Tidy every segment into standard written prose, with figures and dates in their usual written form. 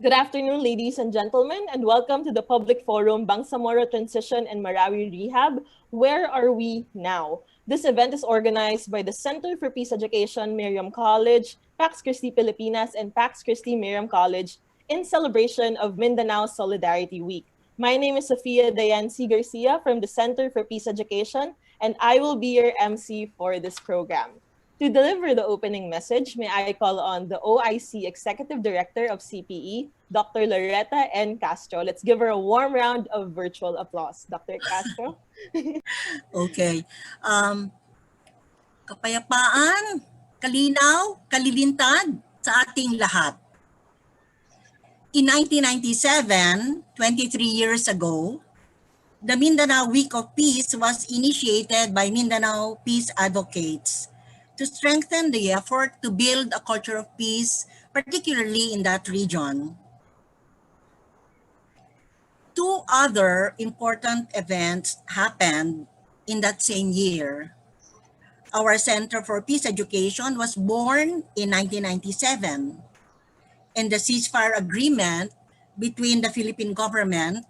Good afternoon, ladies and gentlemen, and welcome to the public forum Bangsamoro Transition and Marawi Rehab. Where are we now? This event is organized by the Center for Peace Education, Miriam College, Pax Christi Pilipinas, and Pax Christi Miriam College in celebration of Mindanao Solidarity Week. My name is Sofia Dayansi Garcia from the Center for Peace Education, and I will be your MC for this program. To deliver the opening message, may I call on the OIC Executive Director of CPE, Dr. Loretta N. Castro. Let's give her a warm round of virtual applause. Dr. Castro? Okay. Kapayapaan, kalinaw, kalilintad sa ating lahat. In 1997, 23 years ago, the Mindanao Week of Peace was initiated by Mindanao Peace Advocates to strengthen the effort to build a culture of peace, particularly in that region. Two other important events happened in that same year. Our Center for Peace Education was born in 1997, and the ceasefire agreement between the Philippine government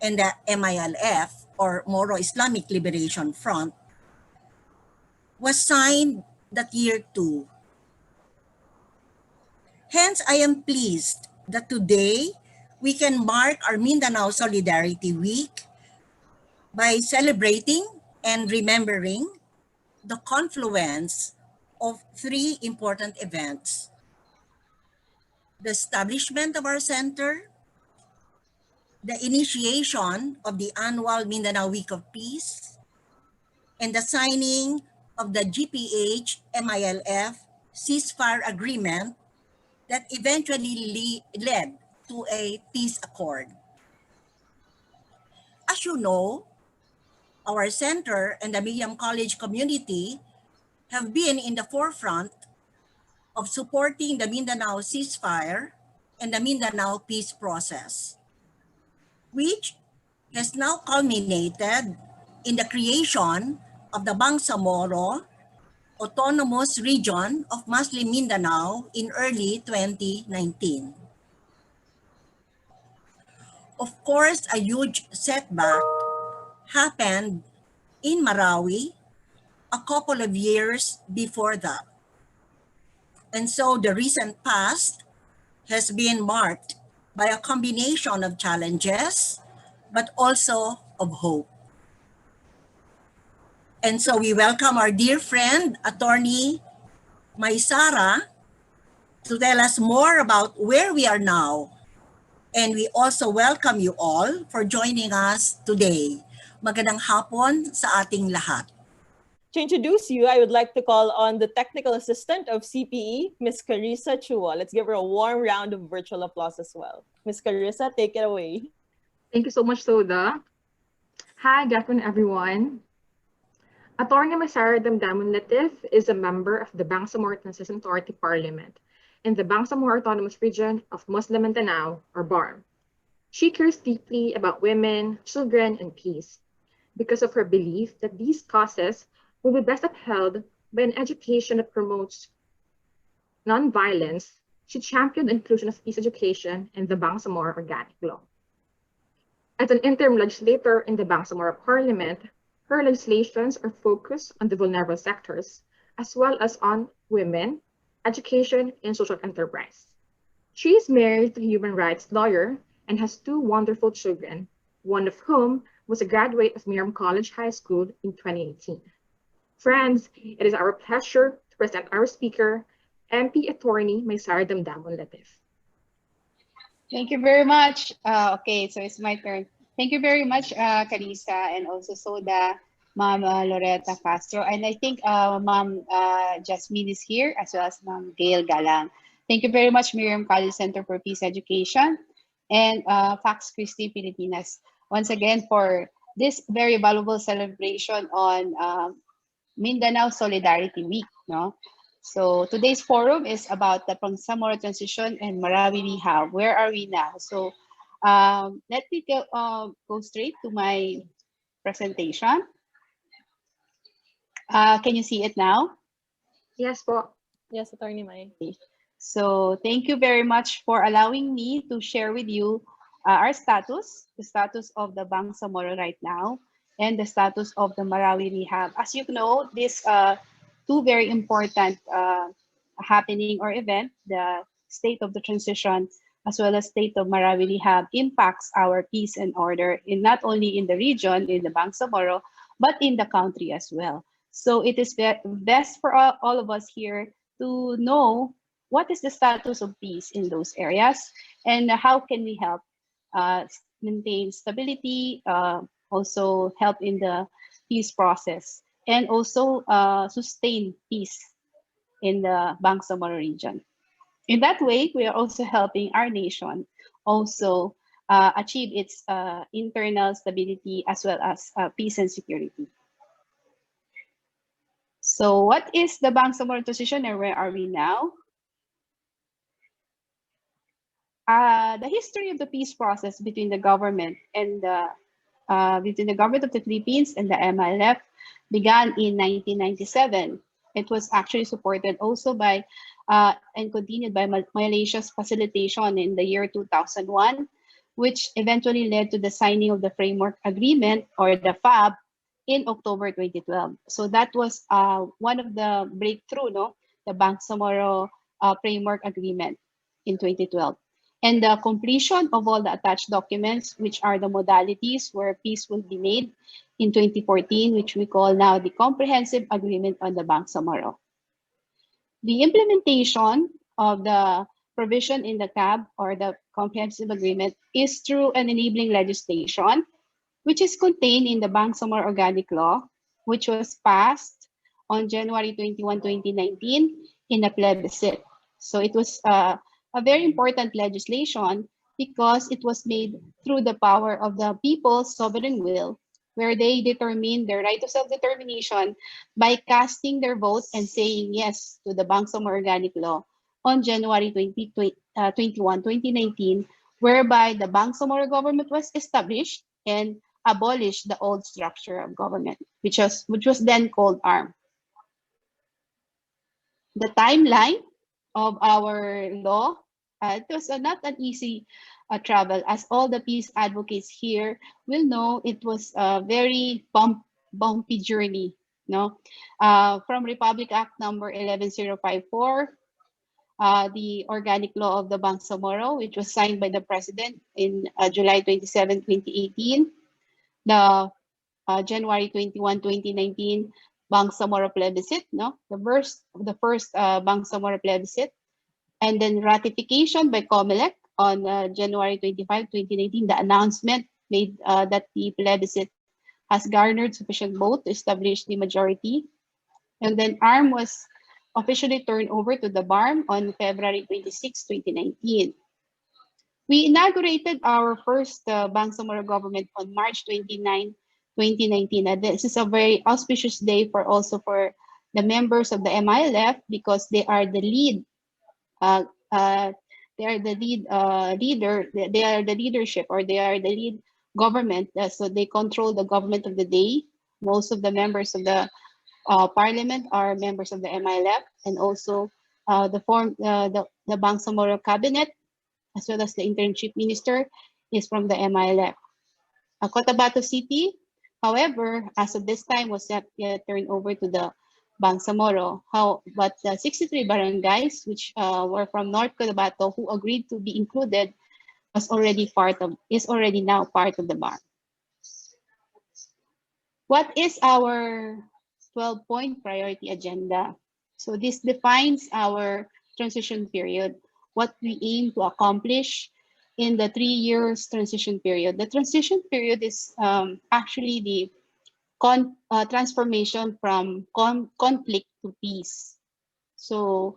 and the MILF, or Moro Islamic Liberation Front, was signed that year too. Hence, I am pleased that today we can mark our Mindanao Solidarity Week by celebrating and remembering the confluence of three important events: the establishment of our center, the initiation of the annual Mindanao Week of Peace, and the signing of the GPH-MILF ceasefire agreement that eventually led to a peace accord. As you know, our center and the Miriam College community have been in the forefront of supporting the Mindanao ceasefire and the Mindanao peace process, which has now culminated in the creation of the Bangsamoro Autonomous Region of Muslim Mindanao in early 2019. Of course, a huge setback happened in Marawi a couple of years before that. And so the recent past has been marked by a combination of challenges, but also of hope. And so we welcome our dear friend, Attorney Maisara, to tell us more about where we are now. And we also welcome you all for joining us today. Magandang hapon sa ating lahat. To introduce you, I would like to call on the technical assistant of CPE, Ms. Carissa Chua. Let's give her a warm round of virtual applause as well. Ms. Carissa, take it away. Thank you so much, Soda. Hi, good afternoon, everyone. Attorney Maisara Damdamun-Latiph is a member of the Bangsamoro Solidarity Parliament in the Bangsamoro Autonomous Region of Muslim Mindanao, or BARM. She cares deeply about women, children, and peace because of her belief that these causes will be best upheld by an education that promotes nonviolence. She championed the inclusion of peace education in the Bangsamoro Organic Law. As an interim legislator in the Bangsamoro Parliament, her legislations are focused on the vulnerable sectors, as well as on women, education, and social enterprise. She is married to a human rights lawyer and has two wonderful children, one of whom was a graduate of Miriam College High School in 2018. Friends, it is our pleasure to present our speaker, MP Attorney Maisara Damdamun-Latiph. Thank you very much. Okay, so it's my turn. Thank you very much, Carissa, and also Soda, Ma'am Loretta Castro. And I think Ma'am Jasmine is here, as well as Ma'am Gail Galang. Thank you very much, Miriam College Center for Peace Education and Pax Christi Pilipinas, once again for this very valuable celebration on Mindanao Solidarity Week. No? So today's forum is about the Bangsamoro Transition and Marawi Rehab. Where are we now? So let me go straight to my presentation. Can you see it now? Yes, po. Yes, Attorney Mai. So thank you very much for allowing me to share with you our status, the status of the Bangsamoro right now, and the status of the Marawi Rehab. As you know, these two very important happening or event, the state of the transition as well as state of Marawi Rehab, impacts our peace and order in not only in the region, in the Bangsamoro, but in the country as well. So it is best for all of us here to know what is the status of peace in those areas and how can we help uh, maintain stability, also help in the peace process, and also sustain peace in the Bangsamoro region. In that way, we are also helping our nation also achieve its internal stability as well as peace and security. So what is the Bangsamoro transition and where are we now? The history of the peace process between the government and between the government of the Philippines and the MILF began in 1997. It was actually supported also by and continued by Malaysia's facilitation in the year 2001, which eventually led to the signing of the Framework Agreement or the FAB in October 2012. So that was one of the breakthrough, no, the Bangsamoro Framework Agreement in 2012. And the completion of all the attached documents, which are the modalities where peace will be made in 2014, which we call now the Comprehensive Agreement on the Bangsamoro. The implementation of the provision in the CAB or the Comprehensive Agreement is through an enabling legislation, which is contained in the Bangsamoro Organic Law, which was passed on January 21, 2019 in a plebiscite. So it was a very important legislation because it was made through the power of the people's sovereign will, where they determine their right of self-determination by casting their vote and saying yes to the Bangsamoro Organic Law on January 21, 2019, whereby the Bangsamoro government was established and abolished the old structure of government, which was then called ARM. The timeline of our law, it was not an easy travel, as all the peace advocates here will know. It was a very bumpy journey. No, from Republic Act number 11054, the Organic Law of the Bangsamoro, which was signed by the President in July 27, 2018, the January 21, 2019 Bangsamoro plebiscite, no, the first Bangsamoro plebiscite, and then ratification by COMELEC on January 25, 2019, the announcement made that the plebiscite has garnered sufficient vote to establish the majority, and then ARM was officially turned over to the BARM on February 26, 2019. We inaugurated our first Bangsamoro government on March 29, 2019. This is a very auspicious day for the members of the MILF because they are the lead. They are the lead leader. They are the leadership, or they are the lead government. So they control the government of the day. Most of the members of the parliament are members of the MILF, and also the Bangsamoro cabinet, as well as the interim chief minister, is from the MILF. Cotabato City, however, as of this time, was not yet turned over to the Bangsamoro. But the 63 barangays, which were from North Cotabato, who agreed to be included, is already now part of the BARM. What is our 12-point priority agenda? So this defines our transition period, what we aim to accomplish in the 3 years transition period. The transition period is actually the transformation from conflict to peace. So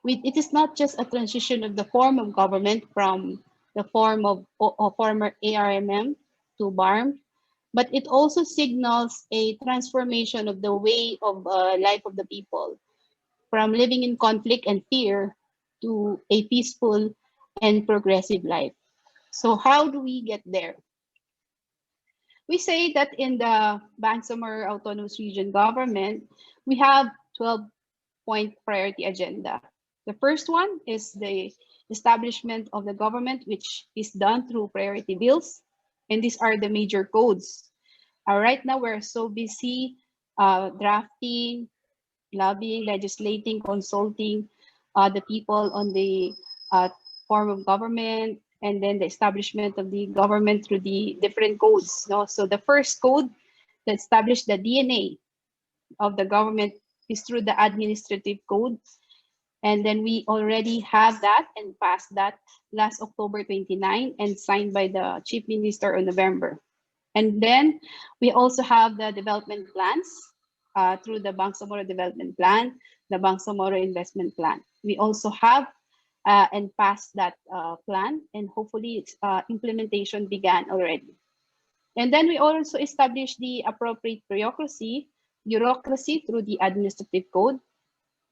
it is not just a transition of the form of government from the form of former ARMM to BARM, but it also signals a transformation of the way of life of the people, from living in conflict and fear to a peaceful and progressive life. So how do we get there? We say that in the Bangsamoro Autonomous Region government, we have 12-point priority agenda. The first one is the establishment of the government, which is done through priority bills. And these are the major codes. Right now, we're so busy drafting, lobbying, legislating, consulting the people on the form of government, and then the establishment of the government through the different codes. No? So the first code that established the DNA of the government is through the administrative code. And then we already have that and passed that last October 29 and signed by the Chief Minister in November. And then we also have the development plans through the Bangsamoro Development Plan, the Bangsamoro Investment Plan. We also have and passed that plan, and hopefully its implementation began already. And then we also established the appropriate bureaucracy through the administrative code,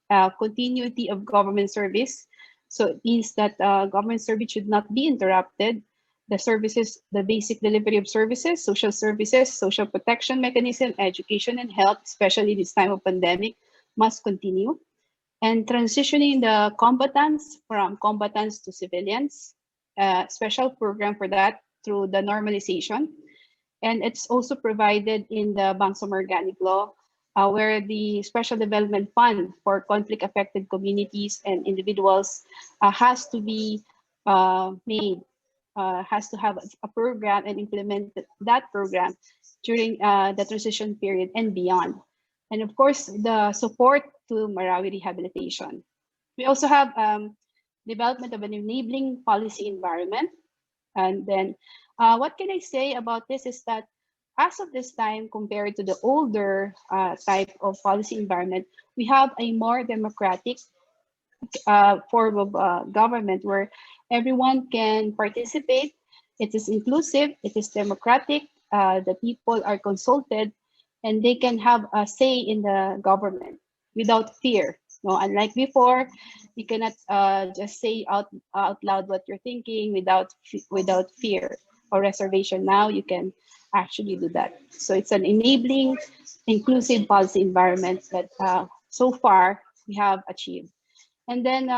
continuity of government service. So it means that government service should not be interrupted. The services, the basic delivery of services, social protection mechanism, education and health, especially this time of pandemic, must continue. And transitioning the combatants from combatants to civilians, special program for that through the normalization. And it's also provided in the Bangsamoro Organic Law, where the Special Development Fund for conflict-affected communities and individuals has to be made, has to have a program and implement that program during the transition period and beyond. And of course, the support to Marawi rehabilitation. We also have development of an enabling policy environment. And then what can I say about this is that as of this time, compared to the older type of policy environment, we have a more democratic form of government where everyone can participate. It is inclusive, it is democratic, the people are consulted, and they can have a say in the government without fear. No, unlike before, you cannot just say out loud what you're thinking without fear or reservation. Now you can actually do that. So it's an enabling, inclusive policy environment that so far we have achieved. And then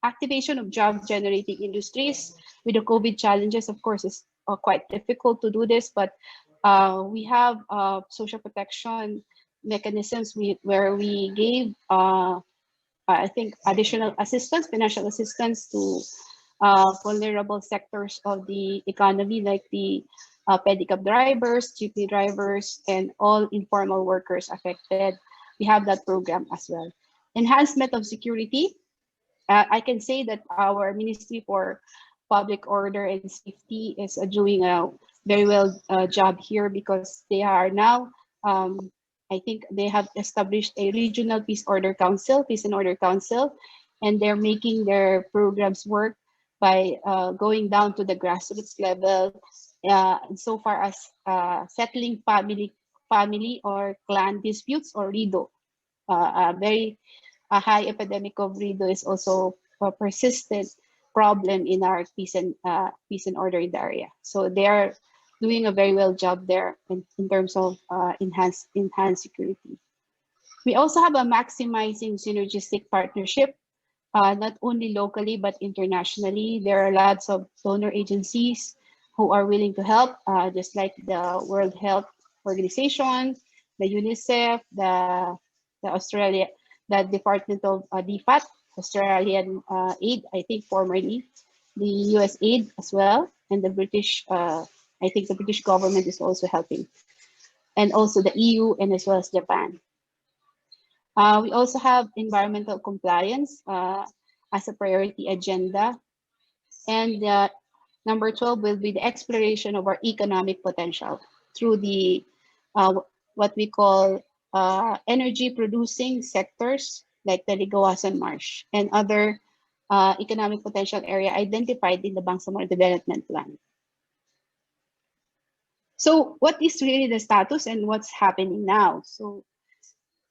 activation of job-generating industries with the COVID challenges, of course, is quite difficult to do this, but we have social protection mechanisms where we gave, I think, additional assistance, financial assistance to vulnerable sectors of the economy, like the pedicab drivers, jeepney drivers, and all informal workers affected. We have that program as well. Enhancement of security. I can say that our Ministry for Public Order and Safety is doing a very well job here, because they are now, I think they have established a regional peace and order council, and they're making their programs work by going down to the grassroots level, so far as settling family or clan disputes or RIDO. A high epidemic of RIDO is also a persistent problem in our peace and order in the area. So they are doing a very well job there in terms of enhanced security. We also have a maximizing synergistic partnership, not only locally but internationally. There are lots of donor agencies who are willing to help, just like the World Health Organization, the UNICEF, the Department of DFAT, Australian Aid, I think formerly, the US Aid as well, and the British, I think the British government is also helping, and also the EU and as well as Japan. We also have environmental compliance as a priority agenda. And number 12 will be the exploration of our economic potential through the what we call energy producing sectors like the Ligawasan Marsh and other economic potential area identified in the Bangsamoro Development Plan. So what is really the status and what's happening now? So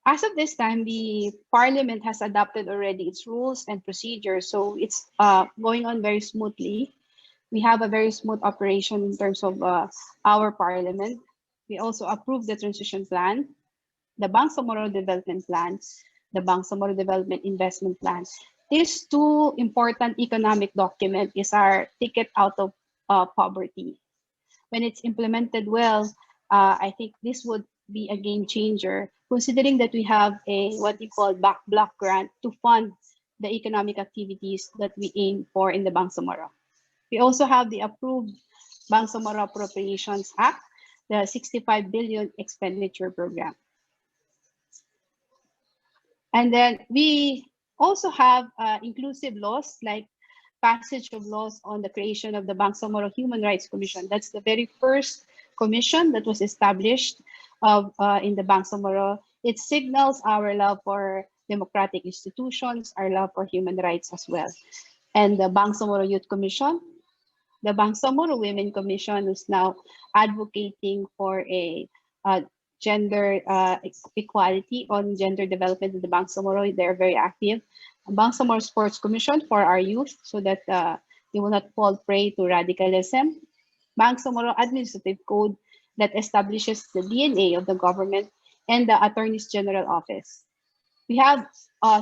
as of this time, the Parliament has adopted already its rules and procedures, so it's going on very smoothly. We have a very smooth operation in terms of our Parliament. We also approved the transition plan, the Bangsamoro Development Plan, the Bangsamoro Development Investment Plan, These two important economic document is our ticket out of poverty. When it's implemented well, I think this would be a game changer, considering that we have a what you call back block grant to fund the economic activities that we aim for in the Bangsamoro. We also have the approved Bangsamoro Appropriations Act, the 65 billion expenditure program. And then we also have inclusive laws like passage of laws on the creation of the Bangsamoro Human Rights Commission. That's the very first commission that was established in the Bangsamoro. It signals our love for democratic institutions, our love for human rights as well. And the Bangsamoro Youth Commission, the Bangsamoro Women Commission is now advocating for a gender equality on gender development in the Bangsamoro. They're very active. Bangsamoro Sports Commission for our youth so that they will not fall prey to radicalism. Bangsamoro Administrative Code that establishes the DNA of the government and the Attorney's General Office. We have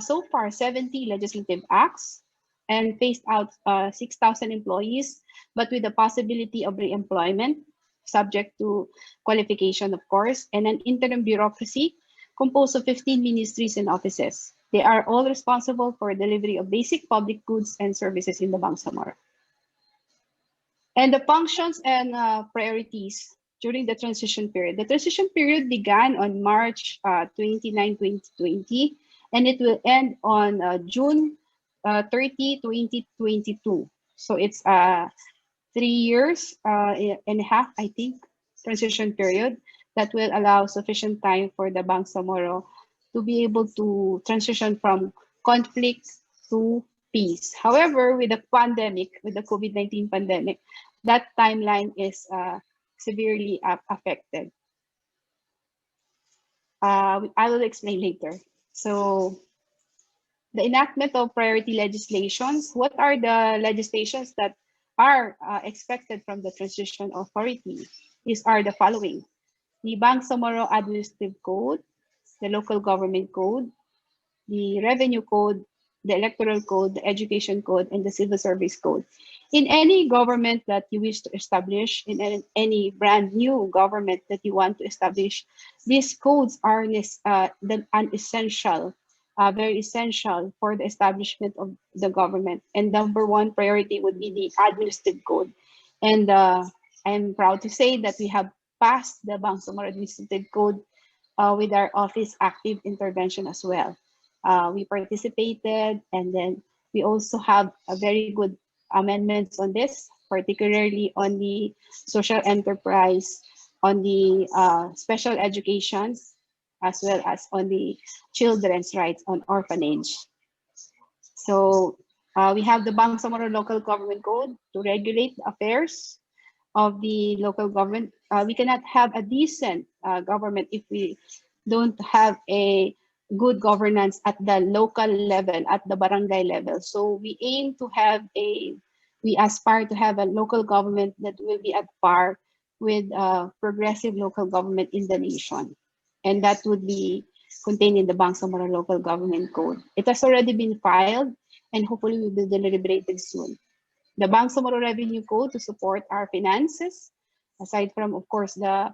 so far 70 legislative acts and phased out 6,000 employees, but with the possibility of re-employment, subject to qualification, of course, and an interim bureaucracy composed of 15 ministries and offices. They are all responsible for delivery of basic public goods and services in the Bangsamoro. And the functions and priorities during the transition period. The transition period began on March 29, 2020, and it will end on June 30, 2022. So it's 3 years and a half, I think, transition period that will allow sufficient time for the Bangsamoro to be able to transition from conflict to peace. However, with the pandemic, with the COVID-19 pandemic, that timeline is severely affected. I will explain later. So the enactment of priority legislations, what are the legislations that are expected from the transition authority? These are the following: the Bangsamoro Administrative Code, the Local Government Code, the Revenue Code, the Electoral Code, the Education Code, and the Civil Service Code. In any government that you wish to establish, in any brand new government that you want to establish, these codes are an essential, very essential for the establishment of the government. And number one priority would be the Administrative Code. And I'm proud to say that we have passed the Bangsamoro Administrative Code with our office active intervention as well. We participated, and then we also have a very good amendments on this, particularly on the social enterprise, on the special educations, as well as on the children's rights on orphanage. So we have the Bangsamoro Local Government Code to regulate the affairs of the local government. We cannot have a decent government if we don't have a good governance at the local level, at the barangay level. So we aim to have we aspire to have a local government that will be at par with progressive local government in the nation. And that would be contained in the Bangsamoro Local Government Code. It has already been filed and hopefully will be deliberated soon. The Bangsamoro Revenue Code to support our finances, aside from, of course, the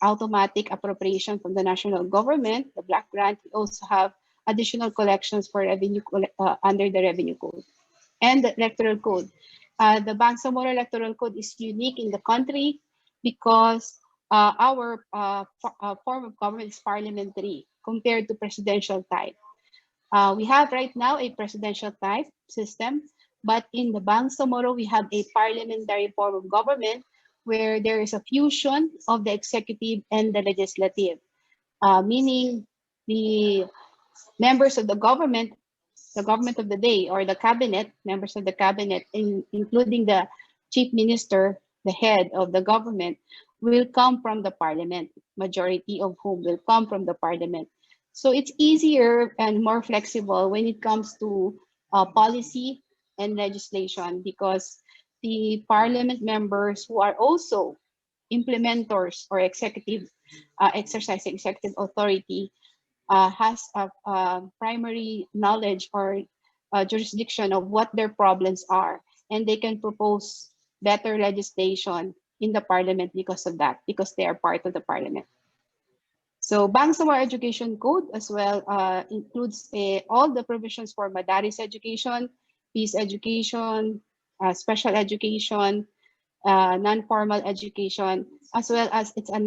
automatic appropriation from the national government, the Black Grant, we also have additional collections for revenue under the Revenue Code. And the Electoral Code. The Bangsamoro Electoral Code is unique in the country because our form of government is parliamentary compared to presidential type. We have right now a presidential type system, but in the Bangsamoro, we have a parliamentary form of government where there is a fusion of the executive and the legislative, meaning the members of the government of the day, or the cabinet, members of the cabinet, including the chief minister, the head of the government, will come from the parliament, majority of whom will come from the parliament. So it's easier and more flexible when it comes to policy and legislation, because the parliament members who are also implementors or executive, exercising executive authority has a primary knowledge or jurisdiction of what their problems are, and they can propose better legislation in the parliament because of that, because they are part of the parliament. So Bangsamoro Education Code as well includes all the provisions for Madaris education, peace education, special education, non-formal education, as well as it's a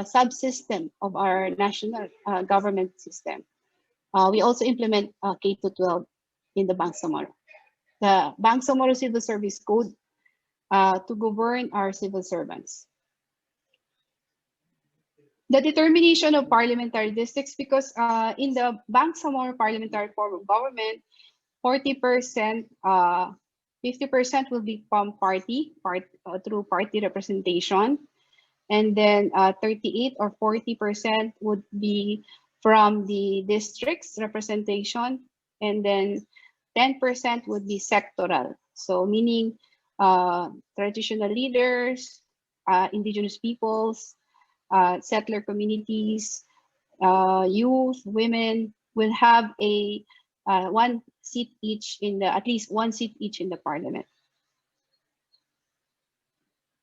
subsystem of our national government system. We also implement K-12 in the Bangsamoro. The Bangsamoro Civil Service Code to govern our civil servants. The determination of parliamentary districts, because in the Bangsamoro parliamentary form of government, 40%, 50% will be from through party representation, and then 38 or 40% would be from the districts representation, and then 10% would be sectoral. So meaning traditional leaders, indigenous peoples, settler communities, youth, women will have a one seat each in the, at least one seat each in the parliament.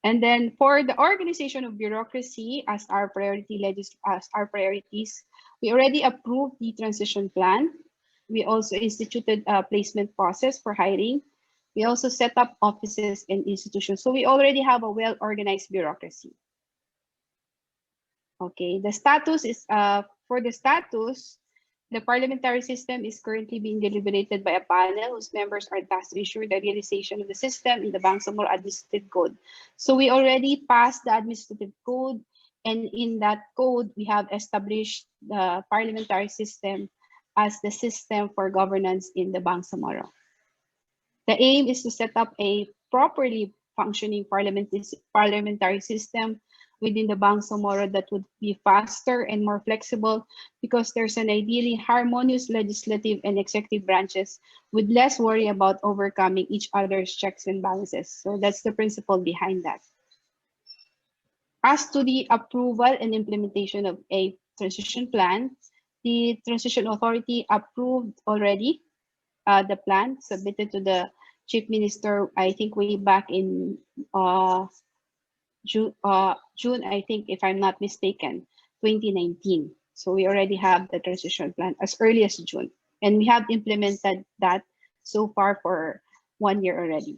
And then for the organization of bureaucracy as our priorities, we already approved the transition plan. We also instituted a placement process for hiring. We also set up offices and institutions. So we already have a well-organized bureaucracy. Okay, the status is, for the status, the parliamentary system is currently being deliberated by a panel whose members are tasked to ensure the realization of the system in the Bangsamoro Administrative Code. So we already passed the Administrative Code, and in that code, we have established the parliamentary system as the system for governance in the Bangsamoro. The aim is to set up a properly functioning parliamentary system within the Bangsamoro that would be faster and more flexible, because there's an ideally harmonious legislative and executive branches with less worry about overcoming each other's checks and balances. So that's the principle behind that. As to the approval and implementation of a transition plan, the Transition Authority approved already the plan submitted to the Chief Minister, I think way back in June, I think, if I'm not mistaken, 2019. So we already have the transition plan as early as June. And we have implemented that so far for 1 year already.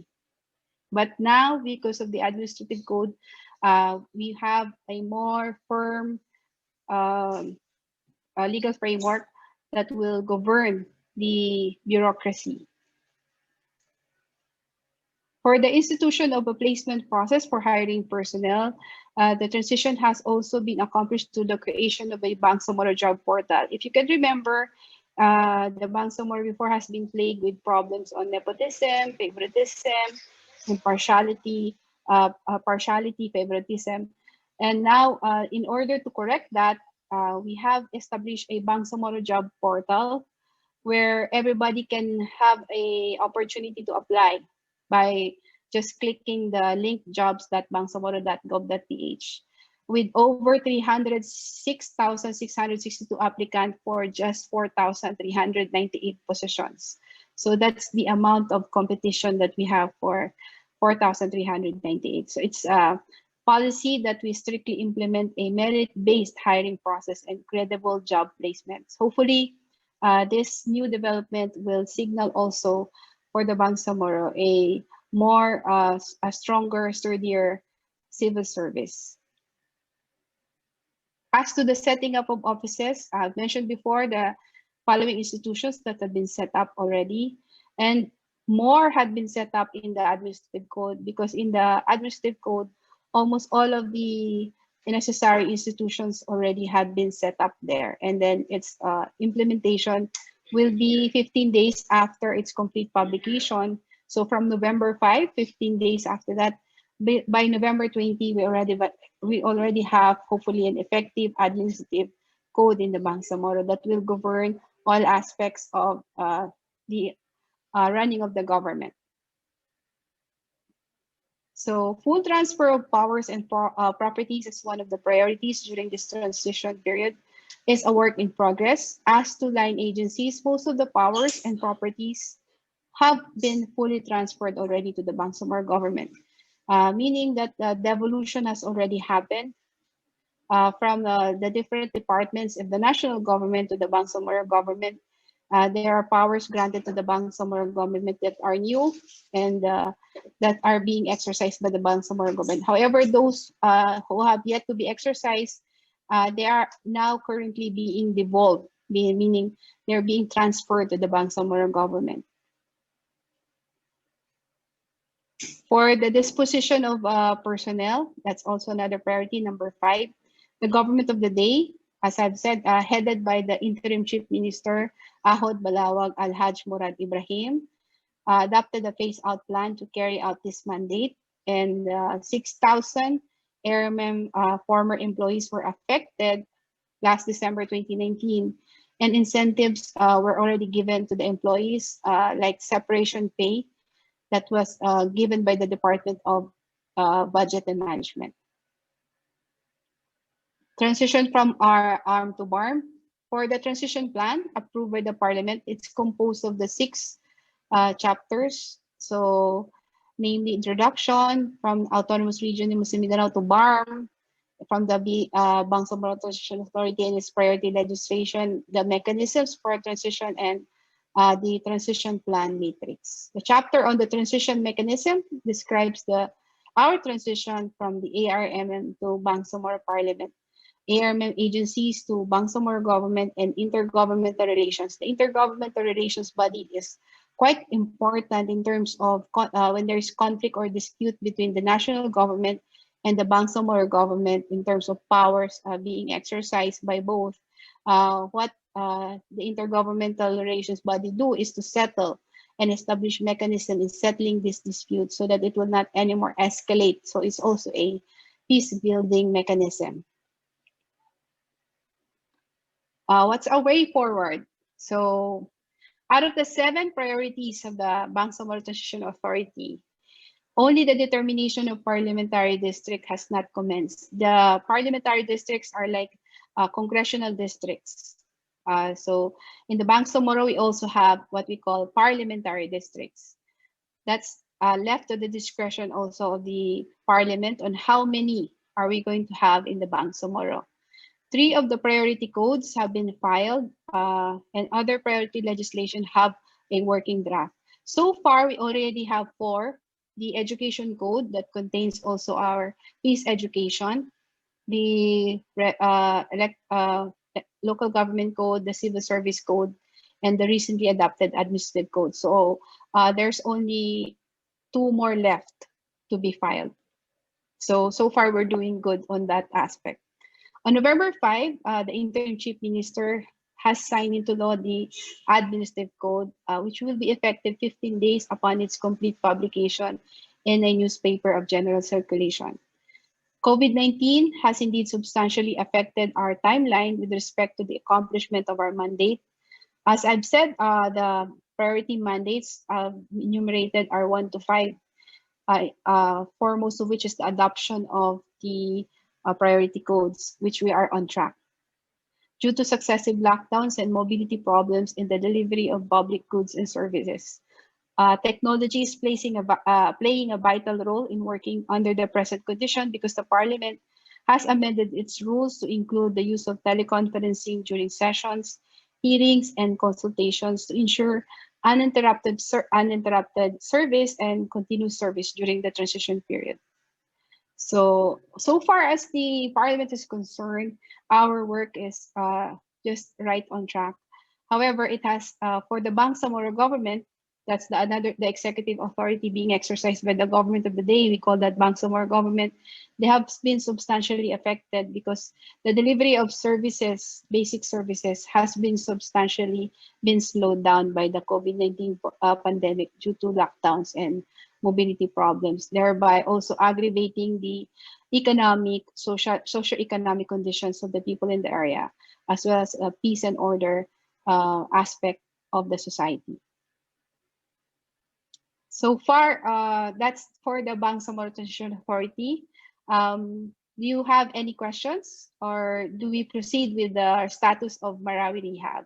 But now, because of the administrative code, we have a more firm legal framework that will govern the bureaucracy. For the institution of a placement process for hiring personnel, the transition has also been accomplished through the creation of a Bangsamoro job portal. If you can remember, the Bangsamoro before has been plagued with problems on nepotism, favoritism, impartiality, favoritism. And now, in order to correct that, we have established a Bangsamoro job portal where everybody can have an opportunity to apply by just clicking the link jobs.bangsamoro.gov.ph, with over 306,662 applicants for just 4,398 positions. So that's the amount of competition that we have for 4,398. So it's a policy that we strictly implement a merit-based hiring process and credible job placements. Hopefully, this new development will signal also for the Bangsamoro a more, a stronger, sturdier civil service. As to the setting up of offices, I've mentioned before the following institutions that have been set up already, and more had been set up in the administrative code, because in the administrative code, almost all of the necessary institutions already had been set up there. And then its implementation will be 15 days after its complete publication. So from November 5, 15 days after that, by November 20, we already have hopefully an effective administrative code in the Bangsamoro that will govern all aspects of the running of the government. So full transfer of powers and properties is one of the priorities during this transition period. Is a work in progress. As to line agencies, most of the powers and properties have been fully transferred already to the Bangsamoro government, meaning that the devolution has already happened from the different departments of the national government to the Bangsamoro government. There are powers granted to the Bangsamoro government that are new and that are being exercised by the Bangsamoro government. However, those who have yet to be exercised, they are now currently being devolved, meaning they're being transferred to the Bangsamoro government. For the disposition of personnel, that's also another priority, number 5. The government of the day, as I've said, headed by the interim chief minister, Ahod Balawag Alhaj Murad Ibrahim, adopted a phase-out plan to carry out this mandate, and 6,000 ARMM former employees were affected last December 2019, and incentives were already given to the employees, like separation pay that was given by the Department of Budget and Management. Transition from our arm to BARM. For the transition plan approved by the Parliament, it's composed of the 6 chapters. So, namely introduction from Autonomous Region in Mindanao to BARM, from the Bangsamoro Transition Authority and its priority legislation, the mechanisms for transition, and the transition plan matrix. The chapter on the transition mechanism describes our transition from the ARMM to Bangsamoro Parliament, ARMM agencies to Bangsamoro government, and intergovernmental relations. The intergovernmental relations body is quite important in terms of when there's conflict or dispute between the national government and the Bangsamoro government in terms of powers being exercised by both. What the intergovernmental relations body do is to settle and establish mechanism in settling this dispute so that it will not anymore escalate. So it's also a peace building mechanism. What's our way forward? So out of the 7 priorities of the Bangsamoro Transition Authority, only the determination of parliamentary district has not commenced. The parliamentary districts are like congressional districts. So in the Bangsamoro, we also have what we call parliamentary districts. That's left to the discretion also of the parliament on how many are we going to have in the Bangsamoro. 3 of the priority codes have been filed, and other priority legislation have a working draft. So far, we already have 4. The education code that contains also our peace education, the local government code, the civil service code, and the recently adopted administrative code. So there's only 2 more left to be filed. So far we're doing good on that aspect. On November 5, the interim chief minister has signed into law the administrative code, which will be effective 15 days upon its complete publication in a newspaper of general circulation. COVID-19 has indeed substantially affected our timeline with respect to the accomplishment of our mandate. As I've said, the priority mandates enumerated are 1 to 5, foremost of which is the adoption of the priority codes, which we are on track. Due to successive lockdowns and mobility problems in the delivery of public goods and services, technology is playing a vital role in working under the present condition, because the Parliament has amended its rules to include the use of teleconferencing during sessions, hearings, and consultations to ensure uninterrupted service and continuous service during the transition period. So far as the Parliament is concerned, our work is just right on track. However, it has for the Bangsamoro government, that's the executive authority being exercised by the government of the day. We call that Bangsamoro government. They have been substantially affected because the delivery of services, basic services, has been substantially slowed down by the COVID-19 pandemic due to lockdowns and mobility problems, thereby also aggravating the socio-economic conditions of the people in the area, as well as a peace and order aspect of the society. So far, that's for the Bangsamoro Transition Authority. Do you have any questions, or do we proceed with the status of Marawi Rehab?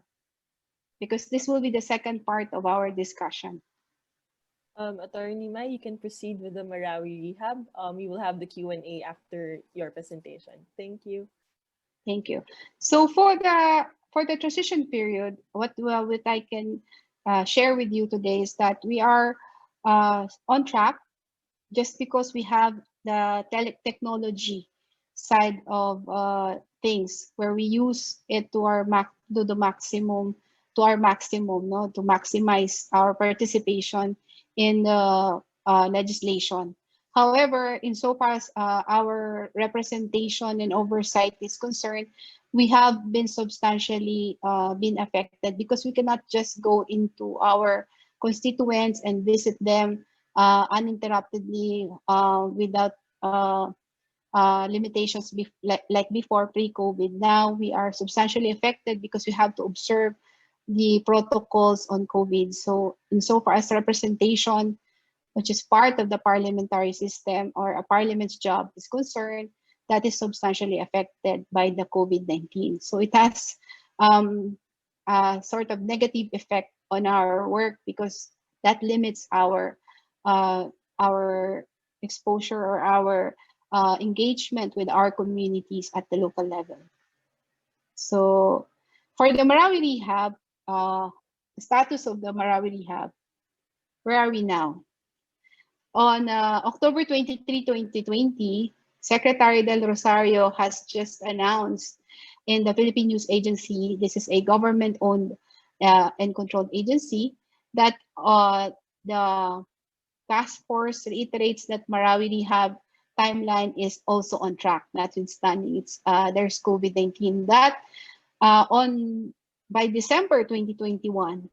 Because this will be the second part of our discussion. Attorney Mai, you can proceed with the Marawi Rehab. We will have the Q&A after your presentation. Thank you. Thank you. So for the transition period, what I can share with you today is that we are on track just because we have the technology side of things where we use it to to the maximum, no, to maximize our participation in the legislation. However, insofar as our representation and oversight is concerned, we have been substantially been affected because we cannot just go into our constituents and visit them uninterruptedly without limitations like before pre-COVID. Now we are substantially affected because we have to observe the protocols on COVID. So insofar as representation, which is part of the parliamentary system or a parliament's job is concerned, that is substantially affected by the COVID-19. So it has a sort of negative effect on our work because that limits our exposure or our engagement with our communities at the local level. So for the Marawi Rehab, the status of the Marawi Rehab, where are we now? On October 23, 2020, Secretary Del Rosario has just announced in the Philippine News Agency, this is a government-owned and controlled agency, that the task force reiterates that Marawi Rehab timeline is also on track, notwithstanding there's COVID-19. That by December 2021,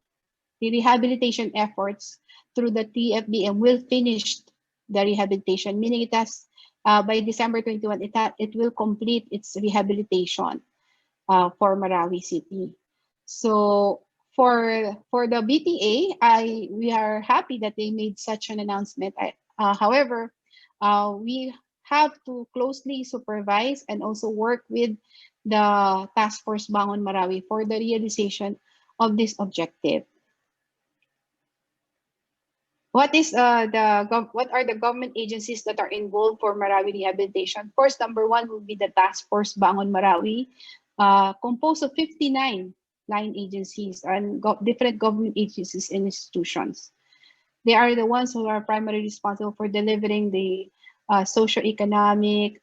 the rehabilitation efforts through the TFBM will finish the rehabilitation, meaning it has by December 21, it will complete its rehabilitation for Marawi City. So for the BTA, we are happy that they made such an announcement. However, we have to closely supervise and also work with the Task Force Bangon Marawi for the realization of this objective. What are the government agencies that are involved for Marawi rehabilitation? First, number one will be the Task Force Bangon Marawi, composed of 59 line agencies and different government agencies and institutions. They are the ones who are primarily responsible for delivering the socio-economic,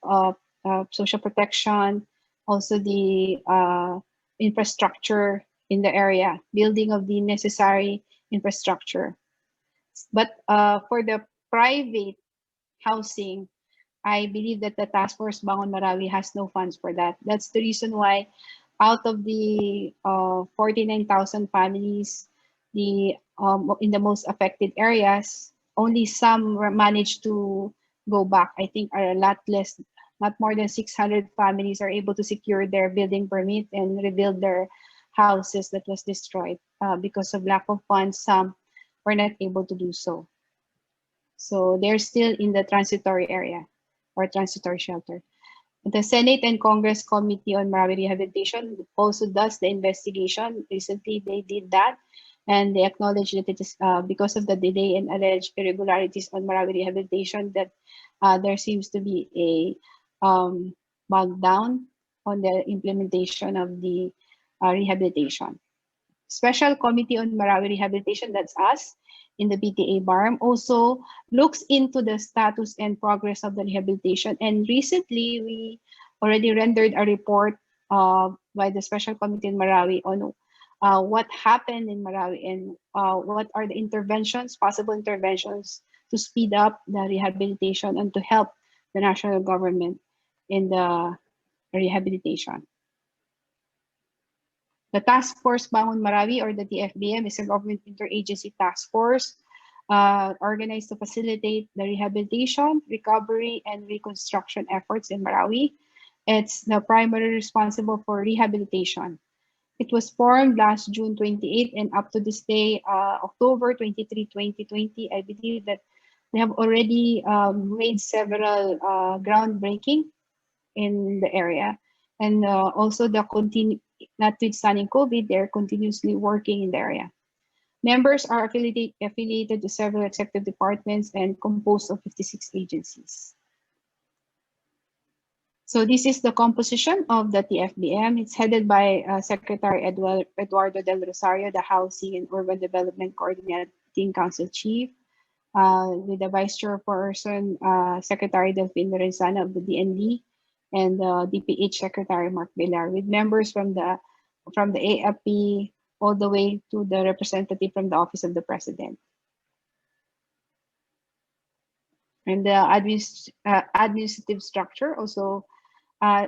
social protection, also the infrastructure in the area, building of the necessary infrastructure. But for the private housing, I believe that the Task Force Bangon Marawi has no funds for that. That's the reason why out of the 49,000 families in the most affected areas, only some were managed to go back. I think are a lot less, not more than 600 families are able to secure their building permit and rebuild their houses that was destroyed because of lack of funds. Some were not able to do so. So they're still in the transitory area or transitory shelter. The Senate and Congress Committee on Marawi Rehabilitation also does the investigation. Recently, they did that, and they acknowledged that it is because of the delay and alleged irregularities on Marawi Rehabilitation that there seems to be a bog down on the implementation of the rehabilitation. Special Committee on Marawi Rehabilitation, that's us in the BTA BARM, also looks into the status and progress of the rehabilitation. And recently, we already rendered a report by the Special Committee in Marawi on what happened in Marawi and what are the possible interventions to speed up the rehabilitation and to help the national government in the rehabilitation. The Task Force Bangon Marawi, or the TFBM, is a government interagency task force organized to facilitate the rehabilitation, recovery, and reconstruction efforts in Marawi. It's the primary responsible for rehabilitation. It was formed last June 28 and up to this day, October 23, 2020, I believe that they have already made several groundbreaking in the area. And also notwithstanding COVID, they're continuously working in the area. Members are affiliated to several executive departments and composed of 56 agencies. So this is the composition of the TFBM. It's headed by Secretary Eduardo Del Rosario, the Housing and Urban Development Coordinating Council Chief, with the Vice Chairperson, Secretary Delphine Lorenzana of the DND, and DPH Secretary Mark Villar, with members from the AFP all the way to the representative from the Office of the President. And the administrative structure also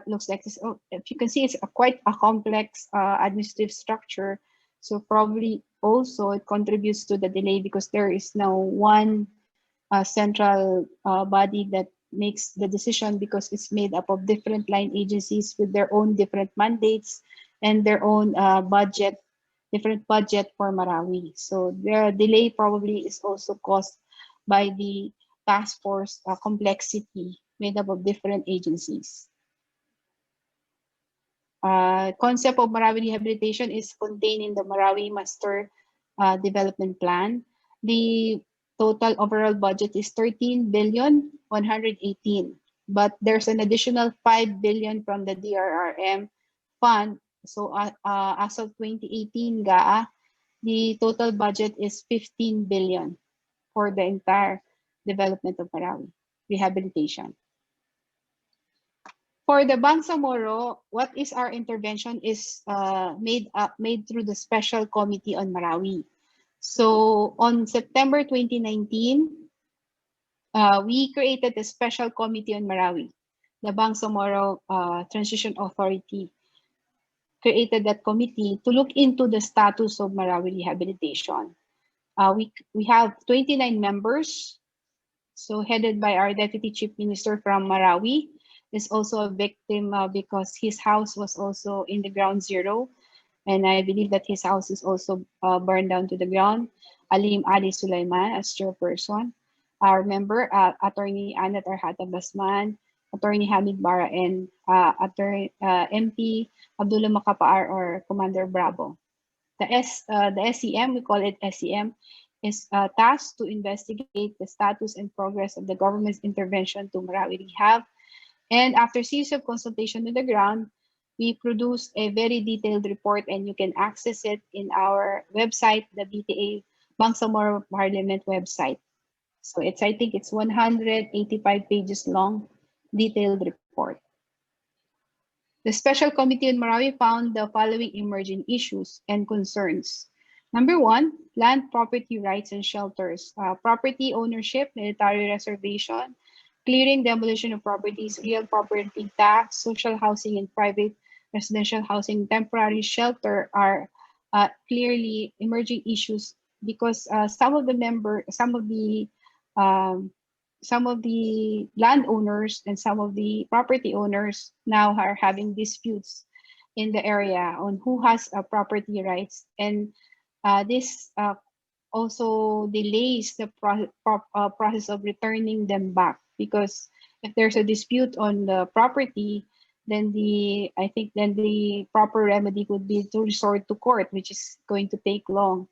looks like this. Oh, if you can see, it's quite a complex administrative structure. So probably also it contributes to the delay because there is now one central body that makes the decision, because it's made up of different line agencies with their own different mandates and their own different budget for Marawi. So their delay probably is also caused by the task force complexity made up of different agencies. Concept of Marawi rehabilitation is contained in the Marawi Master Development Plan. The total overall budget is 13,118,000,000, but there's an additional 5 billion from the DRRM fund. So as of 2018 GAA, the total budget is 15 billion for the entire development of Marawi rehabilitation. For the Bangsamoro, what is our intervention is made through the Special Committee on Marawi. So on September 2019, we created a Special Committee on Marawi. The Bangsamoro Transition Authority created that committee to look into the status of Marawi rehabilitation. We have 29 members, so headed by our Deputy Chief Minister from Marawi, is also a victim because his house was also in the ground zero. And I believe that his house is also burned down to the ground. Alim Ali Sulaiman as chairperson. Our member, Attorney Anat Arhata Basman, Attorney Hamid Bara, and MP Abdullah Makapaar or Commander Bravo. The SEM, we call it SEM, is tasked to investigate the status and progress of the government's intervention to Marawi Rehab. And after series of consultation on the ground, we produced a very detailed report, and you can access it in our website, the BTA Bangsamoro Parliament website. So I think it's 185 pages long, detailed report. The Special Committee on Marawi found the following emerging issues and concerns. Number one, land property rights and shelters, property ownership, military reservation, clearing, demolition of properties, real property tax, social housing and private residential housing, temporary shelter are clearly emerging issues because some of the landowners and some of the property owners now are having disputes in the area on who has property rights, and this also delays the process of returning them back, because if there's a dispute on the property, then I think the proper remedy would be to resort to court, which is going to take long.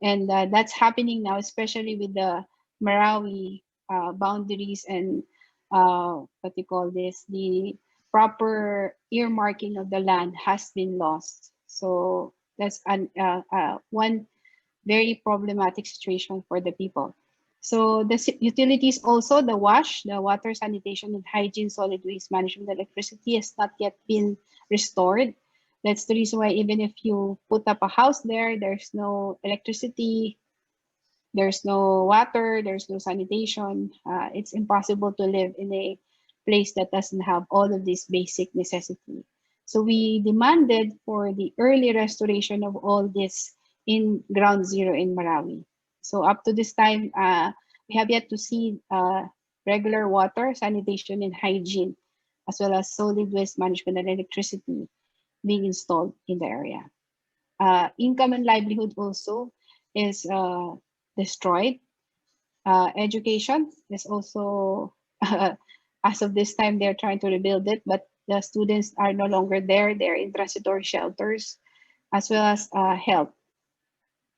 And that's happening now, especially with the Marawi boundaries and the proper earmarking of the land has been lost. So that's one very problematic situation for the people. So the utilities also, the WASH, the water, sanitation, and hygiene, solid waste management, electricity has not yet been restored. That's the reason why even if you put up a house there, there's no electricity, there's no water, there's no sanitation. It's impossible to live in a place that doesn't have all of these basic necessities. So we demanded for the early restoration of all this in ground zero in Marawi. So up to this time, we have yet to see regular water, sanitation, and hygiene, as well as solid waste management and electricity being installed in the area. Income and livelihood also is destroyed. Education is also, as of this time, they're trying to rebuild it, but the students are no longer there. They're in transitory shelters, as well as health.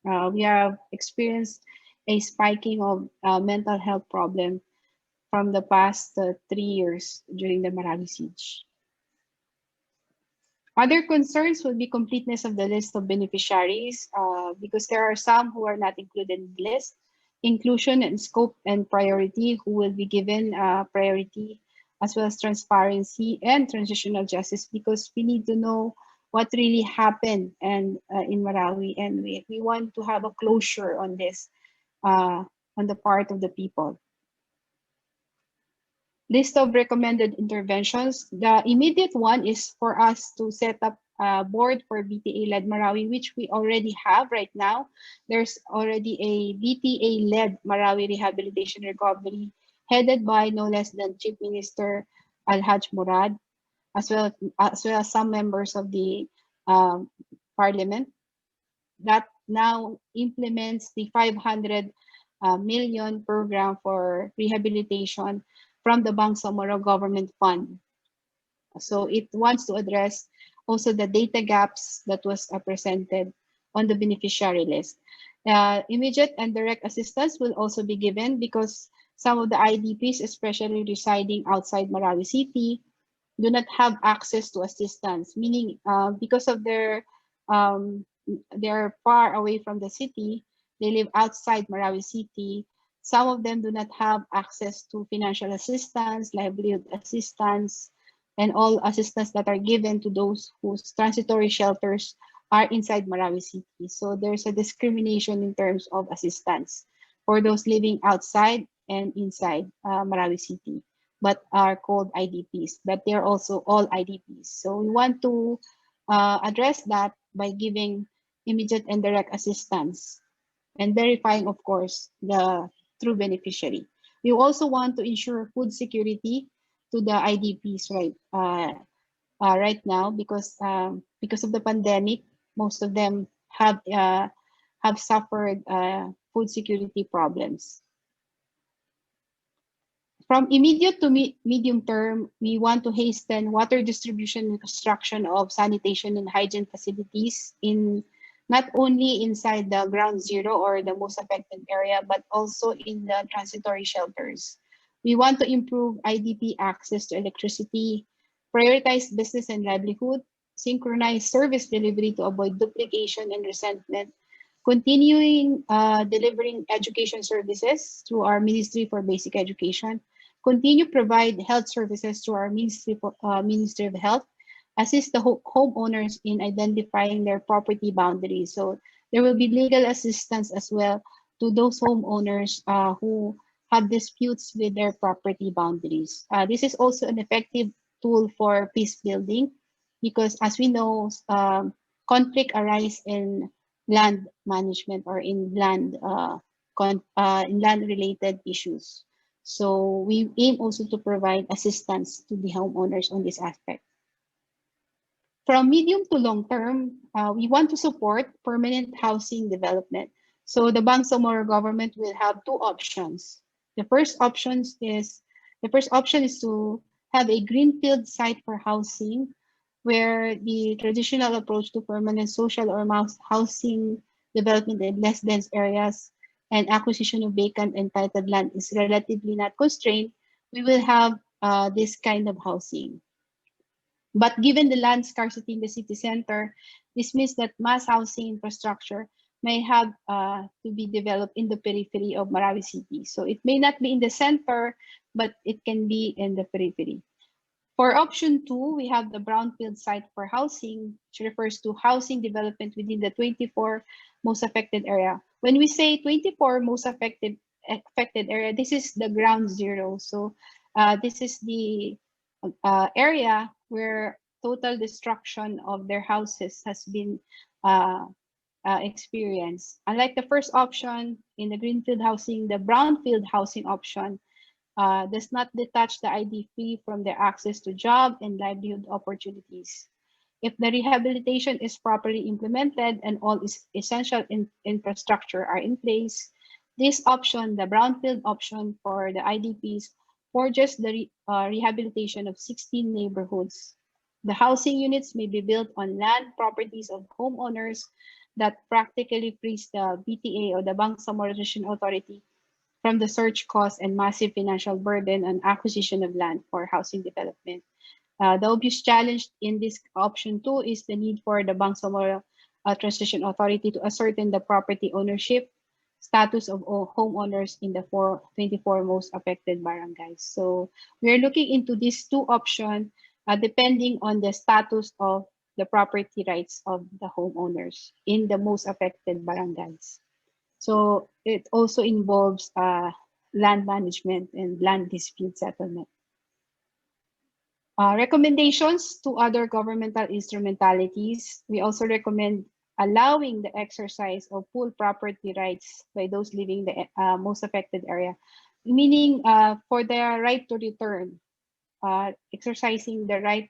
We have experienced a spiking of mental health problem from the past 3 years during the Marawi siege. Other concerns will be completeness of the list of beneficiaries because there are some who are not included in the list. Inclusion and scope and priority, who will be given priority, as well as transparency and transitional justice, because we need to know what really happened and in Marawi, and we want to have a closure on this on the part of the people. List of recommended interventions. The immediate one is for us to set up a board for BTA-led Marawi, which we already have right now. There's already a BTA-led Marawi Rehabilitation Recovery headed by no less than Chief Minister Alhaj Murad, as well as some members of the Parliament, that now implements the 500 million program for rehabilitation from the Bangsamoro Government Fund. So it wants to address also the data gaps that was presented on the beneficiary list. Immediate and direct assistance will also be given because some of the IDPs, especially residing outside Marawi City, do not have access to assistance, meaning because of they're far away from the city, they live outside Marawi City. Some of them do not have access to financial assistance, livelihood assistance, and all assistance that are given to those whose transitory shelters are inside Marawi City. So there's a discrimination in terms of assistance for those living outside and inside Marawi City, but are called IDPs, but they're also all IDPs. So we want to address that by giving immediate and direct assistance and verifying, of course, the true beneficiary. We also want to ensure food security to the IDPs right now because of the pandemic, most of them have suffered food security problems. From immediate to medium term, we want to hasten water distribution and construction of sanitation and hygiene facilities in not only inside the ground zero or the most affected area, but also in the transitory shelters. We want to improve IDP access to electricity, prioritize business and livelihood, synchronize service delivery to avoid duplication and resentment, continuing delivering education services through our Ministry for Basic Education, continue provide health services to our Ministry of Health, assist the homeowners in identifying their property boundaries. So there will be legal assistance as well to those homeowners who have disputes with their property boundaries. This is also an effective tool for peace building because, as we know, conflict arise in land management or in land related issues. So we aim also to provide assistance to the homeowners on this aspect. From medium to long term, we want to support permanent housing development. So the Bangsamoro government will have two options. The first option is to have a greenfield site for housing, where the traditional approach to permanent social or mass housing development in less dense areas and acquisition of vacant and entitled land is relatively not constrained. We will have this kind of housing. But given the land scarcity in the city center, this means that mass housing infrastructure may have to be developed in the periphery of Marawi City. So it may not be in the center, but it can be in the periphery. For option 2, we have the brownfield site for housing, which refers to housing development within the 24 most affected area. When we say 24 most affected area, this is the ground zero. So this is the area where total destruction of their houses has been experienced. Unlike the first option in the greenfield housing, the brownfield housing option does not detach the IDP from their access to job and livelihood opportunities. If the rehabilitation is properly implemented and all essential infrastructure are in place, this option, the brownfield option for the IDPs, for just the rehabilitation of 16 neighborhoods. The housing units may be built on land properties of homeowners that practically frees the BTA or the Bangsamoro Transition Authority from the surge cost and massive financial burden on acquisition of land for housing development. The obvious challenge in this option 2 is the need for the Bangsamoro Transition Authority to ascertain the property ownership status of all homeowners in the 24 most affected barangays. So we are looking into these two options depending on the status of the property rights of the homeowners in the most affected barangays. So it also involves land management and land dispute settlement. Recommendations to other governmental instrumentalities. We also recommend allowing the exercise of full property rights by those living the most affected area, meaning for their right to return, exercising the right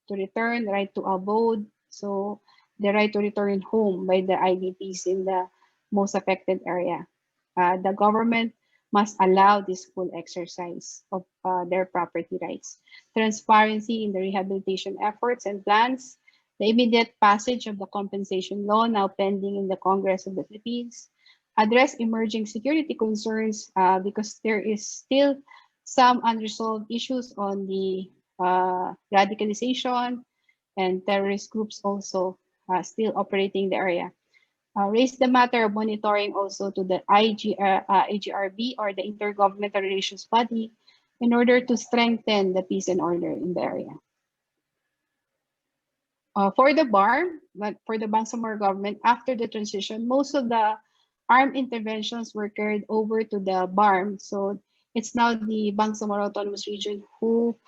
to return, the right to abode, so the right to return home by the IDPs in the most affected area. The government must allow this full exercise of their property rights. Transparency in the rehabilitation efforts and plans, the immediate passage of the compensation law now pending in the Congress of the Philippines, address emerging security concerns because there is still some unresolved issues on the radicalization and terrorist groups also still operating the area. Raise the matter of monitoring also to the IGRB or the Intergovernmental Relations Body in order to strengthen the peace and order in the area. For the BARM, but for the Bangsamoro government, after the transition, most of the armed interventions were carried over to the BARM. So it's now the Bangsamoro Autonomous Region who